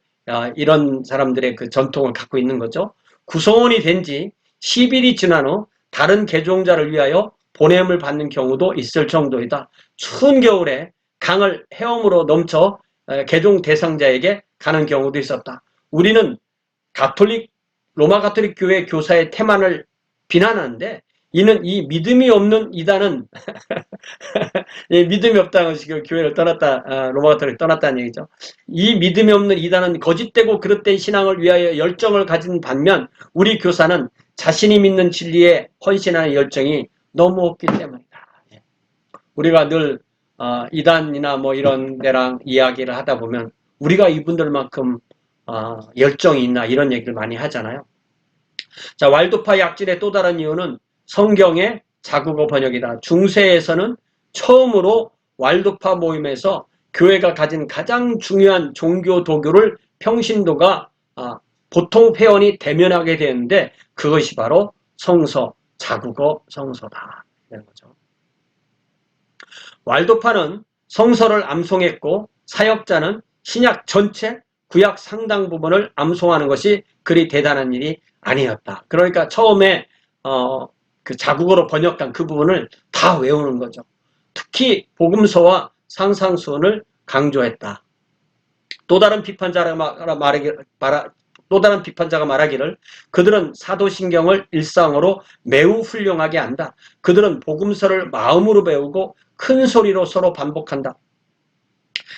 이런 사람들의 그 전통을 갖고 있는 거죠. 구성원이 된 지 10일이 지난 후 다른 개종자를 위하여 보냄을 받는 경우도 있을 정도이다. 추운 겨울에 강을 헤엄으로 넘쳐 개종 대상자에게 가는 경우도 있었다. 우리는 로마 가톨릭 교회 교사의 태만을 비난하는데, 이는 이 믿음이 없는 이단은 믿음이 없다는 것이 교회를 떠났다, 로마 가톨릭 떠났다는 얘기죠. 이 믿음이 없는 이단은 거짓되고 그릇된 신앙을 위하여 열정을 가진 반면 우리 교사는 자신이 믿는 진리에 헌신하는 열정이 너무 없기 때문이다. 우리가 늘 이단이나 뭐 이런 데랑 이야기를 하다 보면 우리가 이분들만큼 열정이 있나 이런 얘기를 많이 하잖아요. 자, 왈도파 약진의 또 다른 이유는 성경의 자국어 번역이다. 중세에서는 처음으로 왈도파 모임에서 교회가 가진 가장 중요한 종교 도교를 평신도가 보통 회원이 대면하게 되는데 그것이 바로 성서, 자국어 성서다. 이런 거죠. 왈도파는 성서를 암송했고 사역자는 신약 전체, 구약 상당 부분을 암송하는 것이 그리 대단한 일이 아니었다. 그러니까 처음에 그 자국어로 번역한 그 부분을 다 외우는 거죠. 특히 복음서와 상상수훈을 강조했다. 또 다른 비판자가 말하기를 그들은 사도신경을 일상어로 매우 훌륭하게 안다. 그들은 복음서를 마음으로 배우고 큰 소리로 서로 반복한다.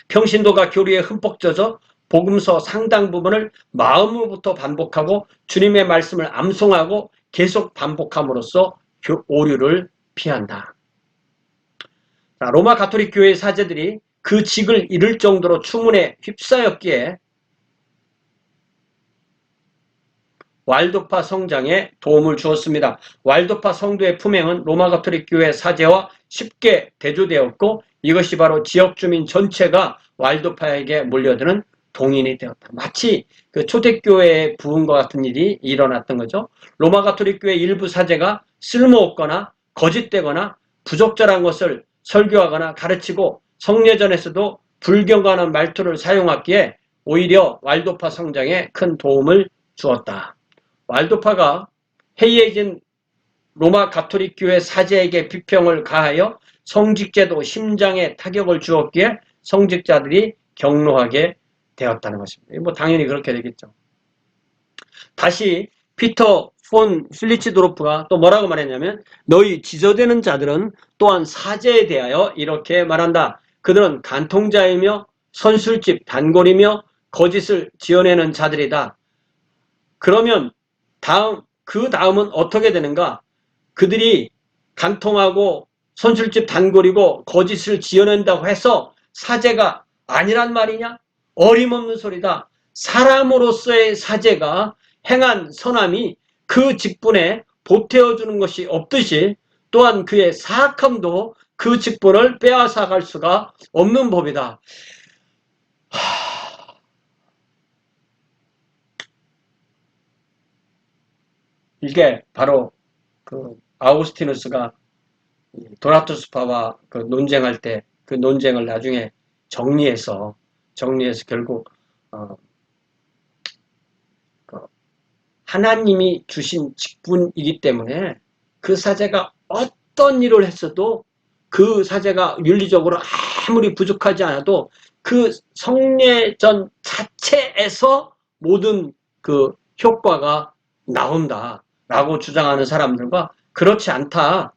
평신도가 교리에 흠뻑 젖어 복음서 상당 부분을 마음으로부터 반복하고 주님의 말씀을 암송하고 계속 반복함으로써 오류를 피한다. 로마 가톨릭 교회 사제들이 그 직을 잃을 정도로 추문에 휩싸였기에 왈도파 성장에 도움을 주었습니다. 왈도파 성도의 품행은 로마 가톨릭 교회 사제와 쉽게 대조되었고 이것이 바로 지역 주민 전체가 왈도파에게 몰려드는 동인이 되었다. 마치 그 초대교회의 부흥과 같은 일이 일어났던 거죠. 로마 가톨릭 교회 일부 사제가 쓸모없거나 거짓되거나 부적절한 것을 설교하거나 가르치고 성례전에서도 불경건한 말투를 사용했기에 오히려 왈도파 성장에 큰 도움을 주었다. 왈도파가 해이해진 로마 가톨릭 교회 사제에게 비평을 가하여 성직제도 심장에 타격을 주었기에 성직자들이 경로하게 되었다는 것입니다. 뭐 당연히 그렇게 되겠죠. 다시 피터 폰 필리치도르프가 또 뭐라고 말했냐면 너희 지저되는 자들은 또한 사제에 대하여 이렇게 말한다. 그들은 간통자이며 선술집 단골이며 거짓을 지어내는 자들이다. 그러면 그 다음은 어떻게 되는가? 그들이 간통하고 선술집 단골이고 거짓을 지어낸다고 해서 사제가 아니란 말이냐? 어림없는 소리다. 사람으로서의 사제가 행한 선함이 그 직분에 보태어주는 것이 없듯이 또한 그의 사악함도 그 직분을 빼앗아갈 수가 없는 법이다. 이게 바로 그 아우구스티누스가 도나투스파와 그 논쟁할 때 그 논쟁을 나중에 정리해서 결국 그 하나님이 주신 직분이기 때문에 그 사제가 어떤 일을 했어도 그 사제가 윤리적으로 아무리 부족하지 않아도 그 성례전 자체에서 모든 그 효과가 나온다라고 주장하는 사람들과 그렇지 않다.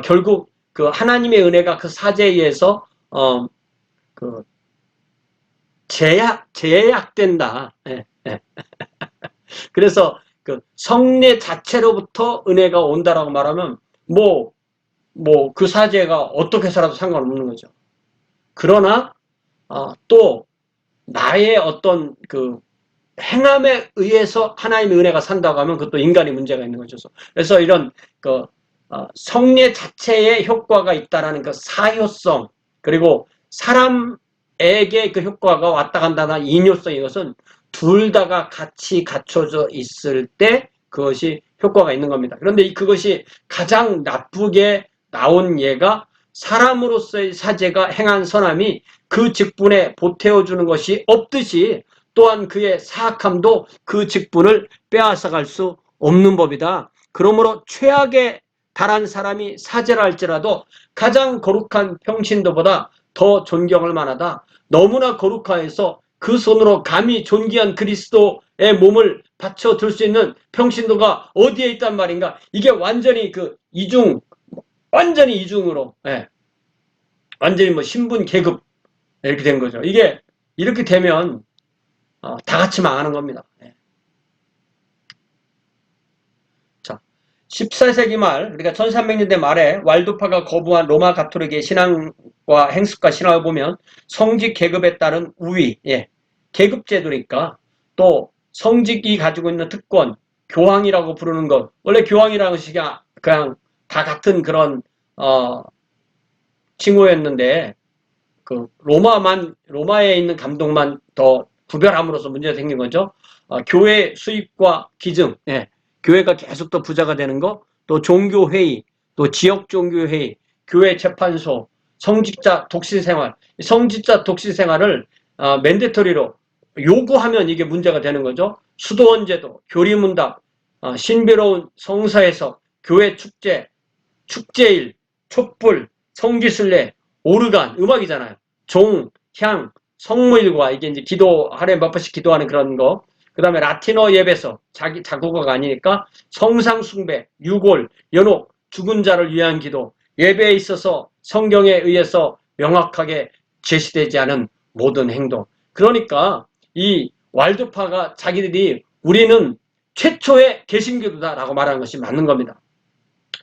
결국 그 하나님의 은혜가 그 사제에 의해서 그 제약된다. 예, 예. 그래서 그 성례 자체로부터 은혜가 온다라고 말하면 그 사제가 어떻게 살아도 상관없는 거죠. 그러나 또 나의 어떤 그 행함에 의해서 하나님의 은혜가 산다고 하면 그것도 인간의 문제가 있는 거죠. 그래서 이런 그 성례 자체에 효과가 있다라는 그 사효성 그리고 사람에게 그 효과가 왔다 간다는 이뇨성 이것은 둘 다가 같이 갖춰져 있을 때 그것이 효과가 있는 겁니다. 그런데 그것이 가장 나쁘게 나온 예가 사람으로서의 사제가 행한 선함이 그 직분에 보태어주는 것이 없듯이 또한 그의 사악함도 그 직분을 빼앗아갈 수 없는 법이다. 그러므로 최악의 달한 사람이 사제라 할지라도 가장 거룩한 평신도보다 더 존경할 만하다. 너무나 거룩하여서 그 손으로 감히 존귀한 그리스도의 몸을 받쳐들 수 있는 평신도가 어디에 있단 말인가? 이게 완전히 그 완전히 이중으로, 예. 완전히 뭐 신분 계급 이렇게 된 거죠. 이게 이렇게 되면 다 같이 망하는 겁니다. 예. 자, 14세기 말, 그러니까 1300년대 말에 왈도파가 거부한 로마 가톨릭의 신앙과 행습과 신화를 보면 성직 계급에 따른 우위, 예. 계급제도니까 또 성직이 가지고 있는 특권, 교황이라고 부르는 것, 원래 교황이라는 것이 그냥 다 같은 그런 칭호였는데 그 로마에 있는 감독만 더 구별함으로써 문제가 생긴 거죠. 교회 수입과 기증, 예. 교회가 계속 더 부자가 되는 거, 또 종교회의, 또 지역종교회의, 교회 재판소, 성직자 독실생활. 성직자 독실생활을 맨데터리로 요구하면 이게 문제가 되는 거죠. 수도원제도, 교리문답, 신비로운 성사에서 교회 축제, 축제일, 촛불, 성지순례, 오르간, 음악이잖아요. 종, 향, 성모일과 이게 이제 하루에 몇 번씩 기도하는 그런 거. 그 다음에 라틴어 예배서, 자국어가 아니니까 성상숭배, 유골, 연옥, 죽은 자를 위한 기도, 예배에 있어서 성경에 의해서 명확하게 제시되지 않은 모든 행동. 그러니까 이 왈도파가 자기들이 우리는 최초의 개신교도다라고 말하는 것이 맞는 겁니다.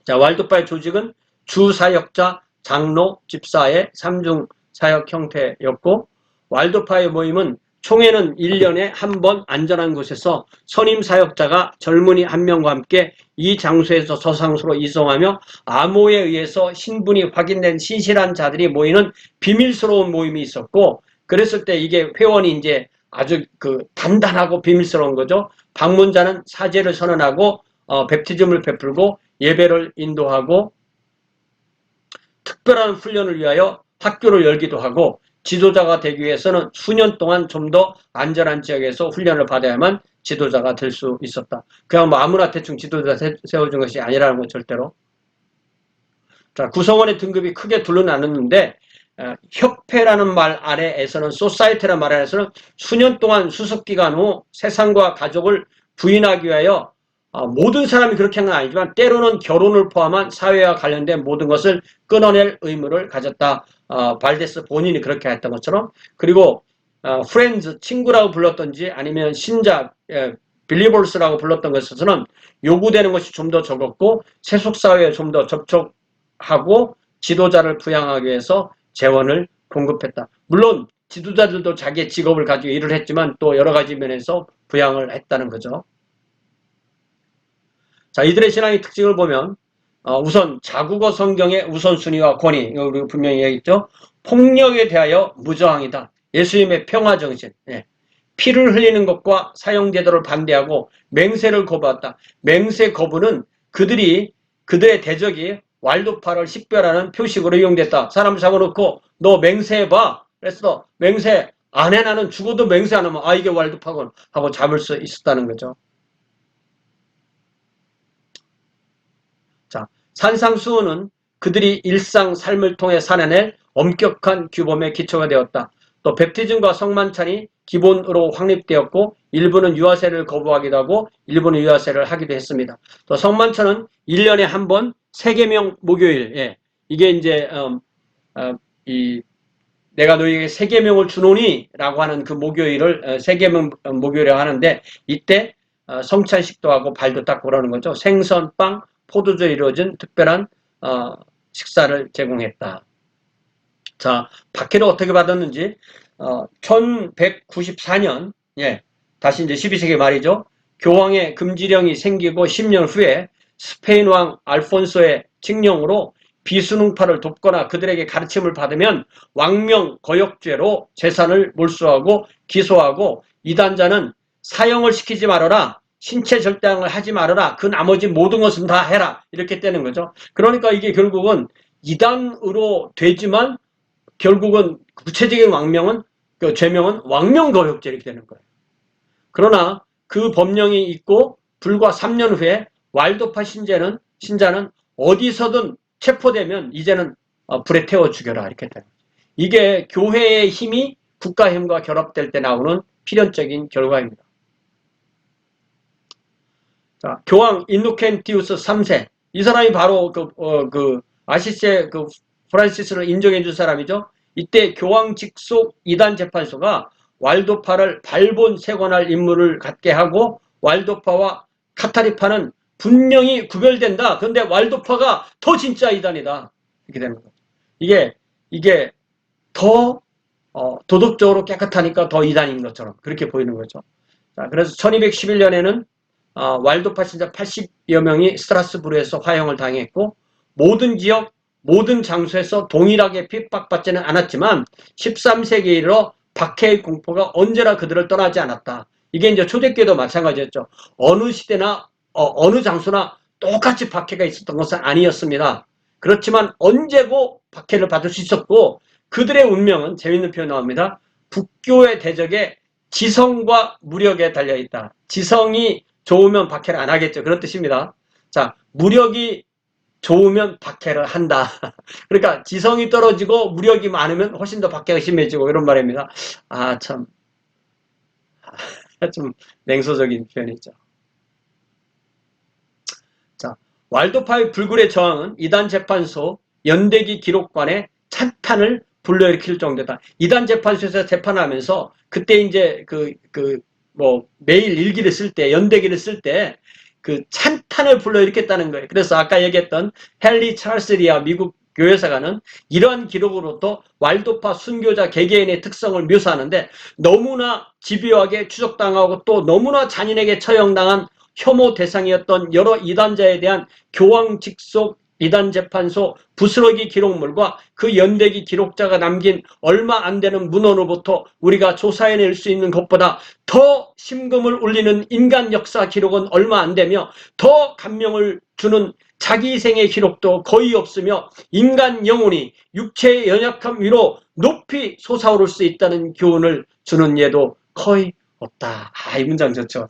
자, 왈도파의 조직은 주사역자 장로, 집사의 삼중 사역 형태였고, 왈도파의 모임은 총회는 1년에 한 번 안전한 곳에서 선임 사역자가 젊은이 한 명과 함께 이 장소에서 저 장소로 이송하며 암호에 의해서 신분이 확인된 신실한 자들이 모이는 비밀스러운 모임이 있었고, 그랬을 때 이게 회원이 이제 아주 단단하고 비밀스러운 거죠. 방문자는 사죄를 선언하고 뵙티즘을 베풀고 예배를 인도하고 특별한 훈련을 위하여 학교를 열기도 하고, 지도자가 되기 위해서는 수년 동안 좀 더 안전한 지역에서 훈련을 받아야만 지도자가 될 수 있었다. 그냥 뭐 아무나 대충 지도자 세워준 것이 아니라는 거 절대로. 자, 구성원의 등급이 크게 둘로 나눴는데, 협회라는 말 아래에서는, 소사이티라는 말 아래에서는 수년 동안 수습기간 후 세상과 가족을 부인하기 위하여 모든 사람이 그렇게 한 건 아니지만 때로는 결혼을 포함한 사회와 관련된 모든 것을 끊어낼 의무를 가졌다. 발데스 본인이 그렇게 했던 것처럼. 그리고 프렌즈, 친구라고 불렀던지 아니면 신자, 빌리버스라고 불렀던 것에서는 요구되는 것이 좀 더 적었고 세속사회에 좀 더 접촉하고 지도자를 부양하기 위해서 재원을 공급했다. 물론 지도자들도 자기의 직업을 가지고 일을 했지만 또 여러 가지 면에서 부양을 했다는 거죠. 자, 이들의 신앙의 특징을 보면 우선 자국어 성경의 우선순위와 권위, 우리 분명히 얘기했죠. 폭력에 대하여 무저항이다. 예수님의 평화정신, 피를 흘리는 것과 사형제도를 반대하고 맹세를 거부했다. 맹세 거부는 그들의 대적이 왈도파를 식별하는 표식으로 이용됐다. 사람을 잡아놓고 너 맹세해봐. 그래서 맹세 안 해. 나는 죽어도 맹세 안 하면 이게 왈도파군 하고 잡을 수 있었다는 거죠. 자, 산상수훈은 그들이 일상 삶을 통해 살아낼 엄격한 규범의 기초가 되었다. 또 베프티즘과 성만찬이 기본으로 확립되었고 일부는 유아세를 거부하기도 하고 일부는 유아세를 하기도 했습니다. 또 성만찬은 1년에 한 번 세계명 목요일, 이게 이제 내가 너희에게 세계명을 주노니 라고 하는 그 목요일을 세계명 목요일이라고 하는데, 이때 성찬식도 하고 발도 닦고 그러는 거죠. 생선, 빵, 포도주에 이루어진 특별한 식사를 제공했다. 자, 박해를 어떻게 받았는지 1194년, 다시 이제 12세기 말이죠. 교황의 금지령이 생기고 10년 후에 스페인 왕 알폰소의 칙령으로 비순응파를 돕거나 그들에게 가르침을 받으면 왕명 거역죄로 재산을 몰수하고 기소하고, 이단자는 사형을 시키지 말아라, 신체 절단을 하지 말아라, 그 나머지 모든 것은 다 해라, 이렇게 되는 거죠. 그러니까 이게 결국은 이단으로 되지만 결국은 구체적인 죄명은 왕명거역죄 이렇게 되는 거예요. 그러나 그 법령이 있고 불과 3년 후에 왈도파 신자는 어디서든 체포되면 이제는 불에 태워 죽여라 이렇게 되는 거예요. 이게 교회의 힘이 국가 힘과 결합될 때 나오는 필연적인 결과입니다. 자, 교황 인노켄티우스 3세, 이 사람이 바로 아시세 프란시스를 인정해 준 사람이죠. 이때 교황 직속 이단 재판소가 왈도파를 발본색원할 임무를 갖게 하고, 왈도파와 카타리파는 분명히 구별된다. 그런데 왈도파가 더 진짜 이단이다. 이렇게 되는 거죠. 이게 더 도덕적으로 깨끗하니까 더 이단인 것처럼 그렇게 보이는 거죠. 자, 그래서 1211년에는 왈도파 신자 80여 명이 스트라스부르에서 화형을 당했고, 모든 지역, 모든 장소에서 동일하게 핍박받지는 않았지만 13세기에 이르러 박해의 공포가 언제나 그들을 떠나지 않았다. 이게 이제 초대교회도 마찬가지였죠. 어느 시대나 어느 장소나 똑같이 박해가 있었던 것은 아니었습니다. 그렇지만 언제고 박해를 받을 수 있었고, 그들의 운명은 재밌는 표현 나옵니다. 북교의 대적에 지성과 무력에 달려있다. 지성이 좋으면 박해를 안 하겠죠. 그런 뜻입니다. 자, 무력이 좋으면 박해를 한다. 그러니까 지성이 떨어지고 무력이 많으면 훨씬 더 박해가 심해지고 이런 말입니다. 참 좀 냉소적인 표현이죠. 자, 왈도파의 불굴의 저항은 이단 재판소 연대기 기록관에 찬탄을 불러일으킬 정도다. 이단 재판소에서 재판하면서 그때 이제 매일 일기를 쓸 때, 연대기를 쓸 때 찬탄을 불러일으켰다는 거예요. 그래서 아까 얘기했던 헨리 찰스 리아 미국 교회사가는 이러한 기록으로부터 왈도파 순교자 개개인의 특성을 묘사하는데 너무나 집요하게 추적당하고 또 너무나 잔인하게 처형당한 혐오 대상이었던 여러 이단자에 대한 교황 직속 이단재판소 부스러기 기록물과 그 연대기 기록자가 남긴 얼마 안 되는 문헌으로부터 우리가 조사해낼 수 있는 것보다 더 심금을 울리는 인간 역사 기록은 얼마 안 되며 더 감명을 주는 자기 희생의 기록도 거의 없으며 인간 영혼이 육체의 연약함 위로 높이 솟아오를 수 있다는 교훈을 주는 예도 거의 없다. 이 문장 좋죠.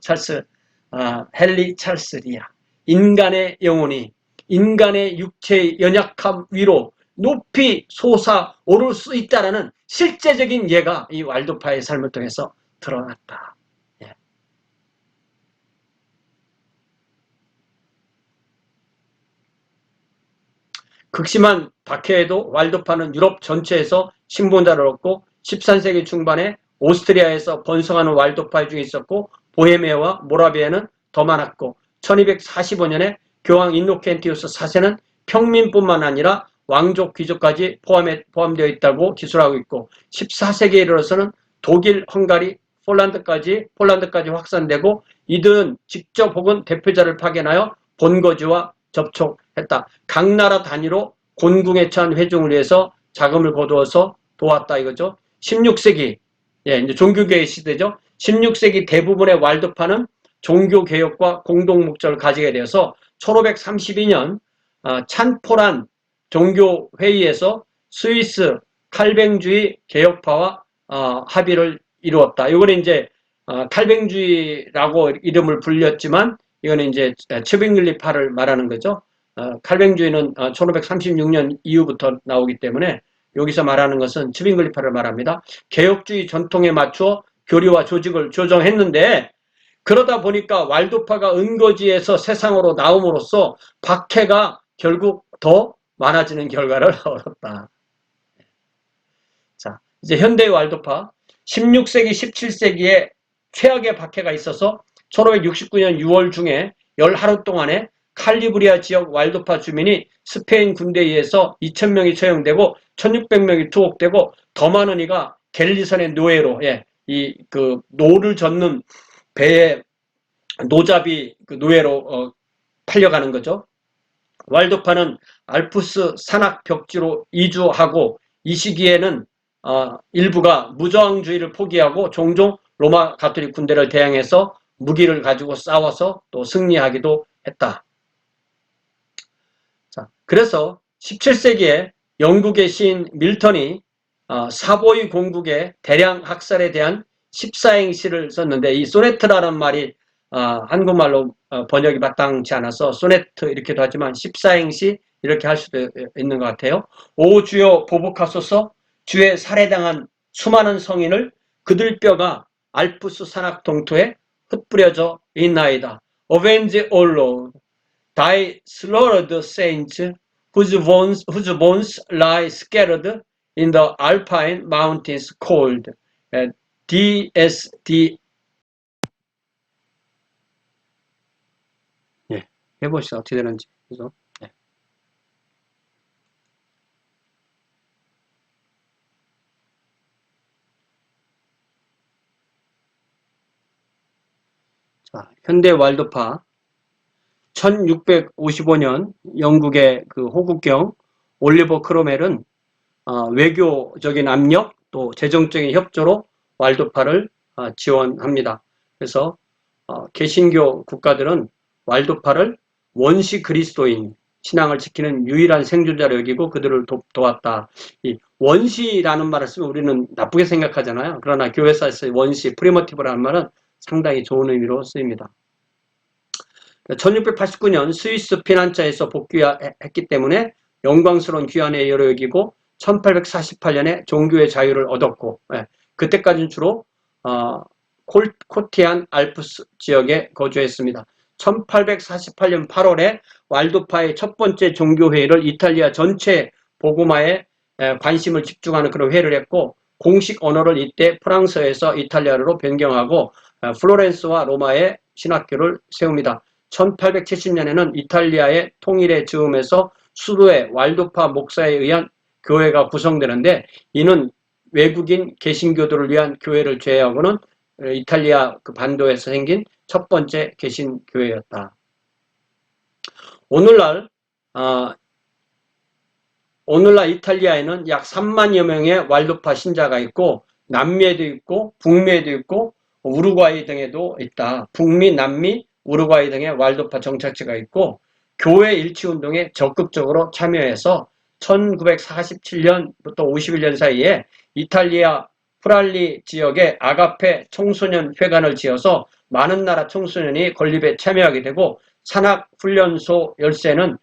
헨리 찰스 리아. 인간의 영혼이 인간의 육체의 연약함 위로 높이 솟아오를 수 있다는 실제적인 예가 이 왈도파의 삶을 통해서 드러났다. 예. 극심한 박해에도 왈도파는 유럽 전체에서 신봉자를 얻고 13세기 중반에 오스트리아에서 번성하는 왈도파 중에 있었고 보헤미아와 모라비아는 더 많았고 1245년에 교황 인노켄티우스 4세는 평민뿐만 아니라 왕족 귀족까지 포함되어 있다고 기술하고 있고 14세기에 이르러서는 독일, 헝가리, 폴란드까지 확산되고 이들은 직접 혹은 대표자를 파견하여 본거지와 접촉했다. 각 나라 단위로 곤궁에 처한 회중을 위해서 자금을 거두어서 도왔다 이거죠. 16세기 이제 종교개혁 시대죠. 16세기 대부분의 왈도파는 종교개혁과 공동 목적을 가지게 되어서 1532년 찬포란 종교회의에서 스위스 칼뱅주의 개혁파와 합의를 이루었다. 이거는 이제 칼뱅주의라고 이름을 불렸지만 이거는 이제 츠빙글리파를 말하는 거죠. 칼뱅주의는 1536년 이후부터 나오기 때문에 여기서 말하는 것은 츠빙글리파를 말합니다. 개혁주의 전통에 맞추어 교리와 조직을 조정했는데 그러다 보니까 왈도파가 은거지에서 세상으로 나옴으로써 박해가 결국 더 많아지는 결과를 얻었다. 자, 이제 현대의 왈도파 16세기, 17세기에 최악의 박해가 있어서 1569년 6월 중에 열 하루 동안에 칼리브리아 지역 왈도파 주민이 스페인 군대에 의해서 2000명이 처형되고 1600명이 투옥되고 더 많은 이가 갤리선의 노예로 노를 젓는 배에 노잡이 노예로 팔려가는 거죠. 왈도파는 알프스 산악 벽지로 이주하고 이 시기에는 일부가 무저항주의를 포기하고 종종 로마 가톨릭 군대를 대항해서 무기를 가지고 싸워서 또 승리하기도 했다. 자, 그래서 17세기에 영국의 시인 밀턴이 사보이 공국의 대량 학살에 대한 14행시를 썼는데 이 소네트라는 말이 한국말로 번역이 마땅치 않아서 소네트 이렇게도 하지만 14행시 이렇게 할 수도 있는 것 같아요. 오 주여 보복하소서. 주의 살해당한 수많은 성인을 그들 뼈가 알프스 산악 동토에 흩뿌려져 있나이다. Avenge, O Lord, thy slaughtered saints, whose bones lie scattered in the Alpine mountains cold. DSD 해보시죠. 어떻게 되는지. 그래서 자, 현대 왈도파 1655년 영국의 그 호국경 올리버 크로멜은 외교적인 압력 또 재정적인 협조로 왈도파를 지원합니다. 그래서 개신교 국가들은 왈도파를 원시 그리스도인 신앙을 지키는 유일한 생존자로 여기고 그들을 도왔다. 이 원시라는 말을 쓰면 우리는 나쁘게 생각하잖아요. 그러나 교회사에서 원시, 프리머티브라는 말은 상당히 좋은 의미로 쓰입니다. 1689년 스위스 피난처에서 복귀했기 때문에 영광스러운 귀환의 예로 여기고 1848년에 종교의 자유를 얻었고 그때까지는 주로 코티안 알프스 지역에 거주했습니다. 1848년 8월에 왈도파의 첫 번째 종교회의를 이탈리아 전체 복음화에 관심을 집중하는 그런 회의를 했고 공식 언어를 이때 프랑스에서 이탈리아로 변경하고 플로렌스와 로마에 신학교를 세웁니다. 1870년에는 이탈리아의 통일의 즈음에서 수도의 왈도파 목사에 의한 교회가 구성되는데, 이는 외국인 개신교도를 위한 교회를 제외하고는 이탈리아 그 반도에서 생긴 첫 번째 개신교회였다. 오늘날 이탈리아에는 약 3만여 명의 왈도파 신자가 있고, 남미에도 있고 북미에도 있고 우루과이 등에도 있다. 북미, 남미, 우루과이 등의 왈도파 정착지가 있고, 교회 일치운동에 적극적으로 참여해서 1947년부터 51년 사이에 이탈리아 프랄리 지역에 아가페 청소년 회관을 지어서 많은 나라 청소년이 건립에 참여하게 되고, 산학훈련소 열쇠는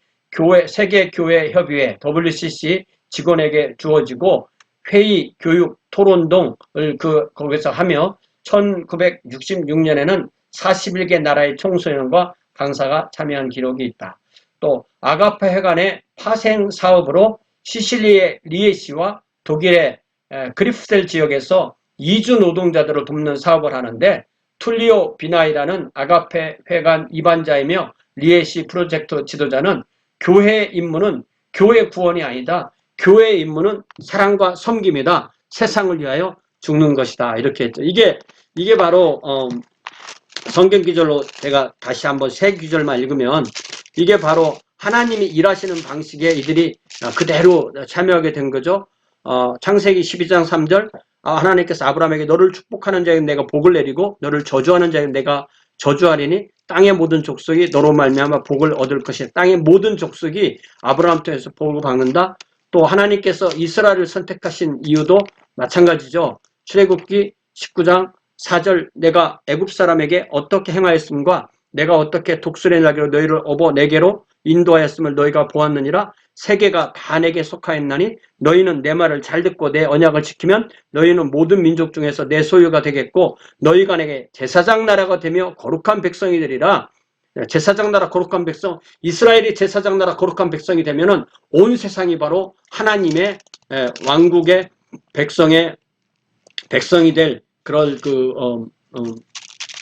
세계교회협의회 WCC 직원에게 주어지고, 회의, 교육, 토론 등을 거기서 하며 1966년에는 41개 나라의 청소년과 강사가 참여한 기록이 있다. 또 아가페 회관의 파생 사업으로 시실리의 리에시와 독일의 그리프셀 지역에서 이주 노동자들을 돕는 사업을 하는데, 툴리오 비나이라는 아가페 회관 이반자이며 리에시 프로젝트 지도자는 교회의 임무는 교회 구원이 아니다. 교회의 임무는 사랑과 섬김이다. 세상을 위하여 죽는 것이다. 이렇게 했죠. 이게 바로 성경 구절로 제가 다시 한번 세 구절만 읽으면, 이게 바로 하나님이 일하시는 방식에 이들이 그대로 참여하게 된 거죠. 창세기 12장 3절, 하나님께서 아브라함에게 너를 축복하는 자에게 내가 복을 내리고 너를 저주하는 자에게 내가 저주하리니 땅의 모든 족속이 너로 말미암아 복을 얻을 것이다. 땅의 모든 족속이 아브라함 통해서 복을 받는다. 또 하나님께서 이스라엘을 선택하신 이유도 마찬가지죠. 출애굽기 19장 4절, 내가 애굽 사람에게 어떻게 행하였음과 내가 어떻게 독수리의 날개로 너희를 업어 내게로 인도하였음을 너희가 보았느니라. 세계가 다 내게 속하였나니 너희는 내 말을 잘 듣고 내 언약을 지키면 너희는 모든 민족 중에서 내 소유가 되겠고, 너희가 내게 제사장 나라가 되며 거룩한 백성이 되리라. 제사장 나라 거룩한 백성, 이스라엘이 제사장 나라 거룩한 백성이 되면은 온 세상이 바로 하나님의 왕국의 백성이 될 그런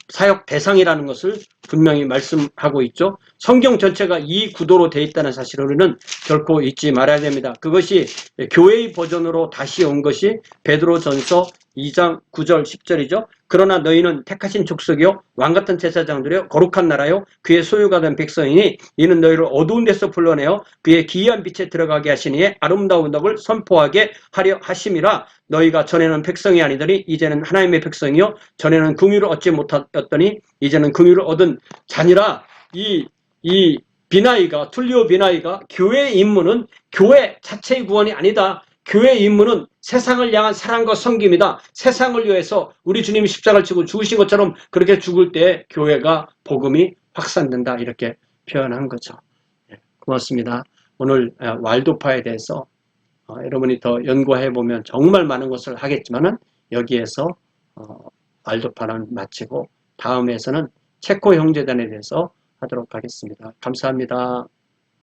사역 대상이라는 것을 분명히 말씀하고 있죠. 성경 전체가 이 구도로 되어 있다는 사실을 우리는 결코 잊지 말아야 됩니다. 그것이 교회의 버전으로 다시 온 것이 베드로전서 2장 9절 10절이죠. 그러나 너희는 택하신 족속이요 왕같은 제사장들이요 거룩한 나라요 그의 소유가 된 백성이니 이는 너희를 어두운 데서 불러내어 그의 기이한 빛에 들어가게 하시니 아름다운 덕을 선포하게 하려 하심이라. 너희가 전에는 백성이 아니더니 이제는 하나님의 백성이요 전에는 긍휼을 얻지 못하였더니 이제는 긍휼을 얻은 자니라. 이 툴리오 비나이가 교회의 임무는 교회 자체의 구원이 아니다. 교회의 임무는 세상을 향한 사랑과 섬김이다. 세상을 위해서 우리 주님이 십자가를 지고 죽으신 것처럼 그렇게 죽을 때 교회가 복음이 확산된다. 이렇게 표현한 거죠. 고맙습니다. 오늘 왈도파에 대해서 여러분이 더 연구해 보면 정말 많은 것을 하겠지만은 여기에서 왈도파는 마치고 다음에서는 체코 형제단에 대해서 하도록 하겠습니다. 감사합니다.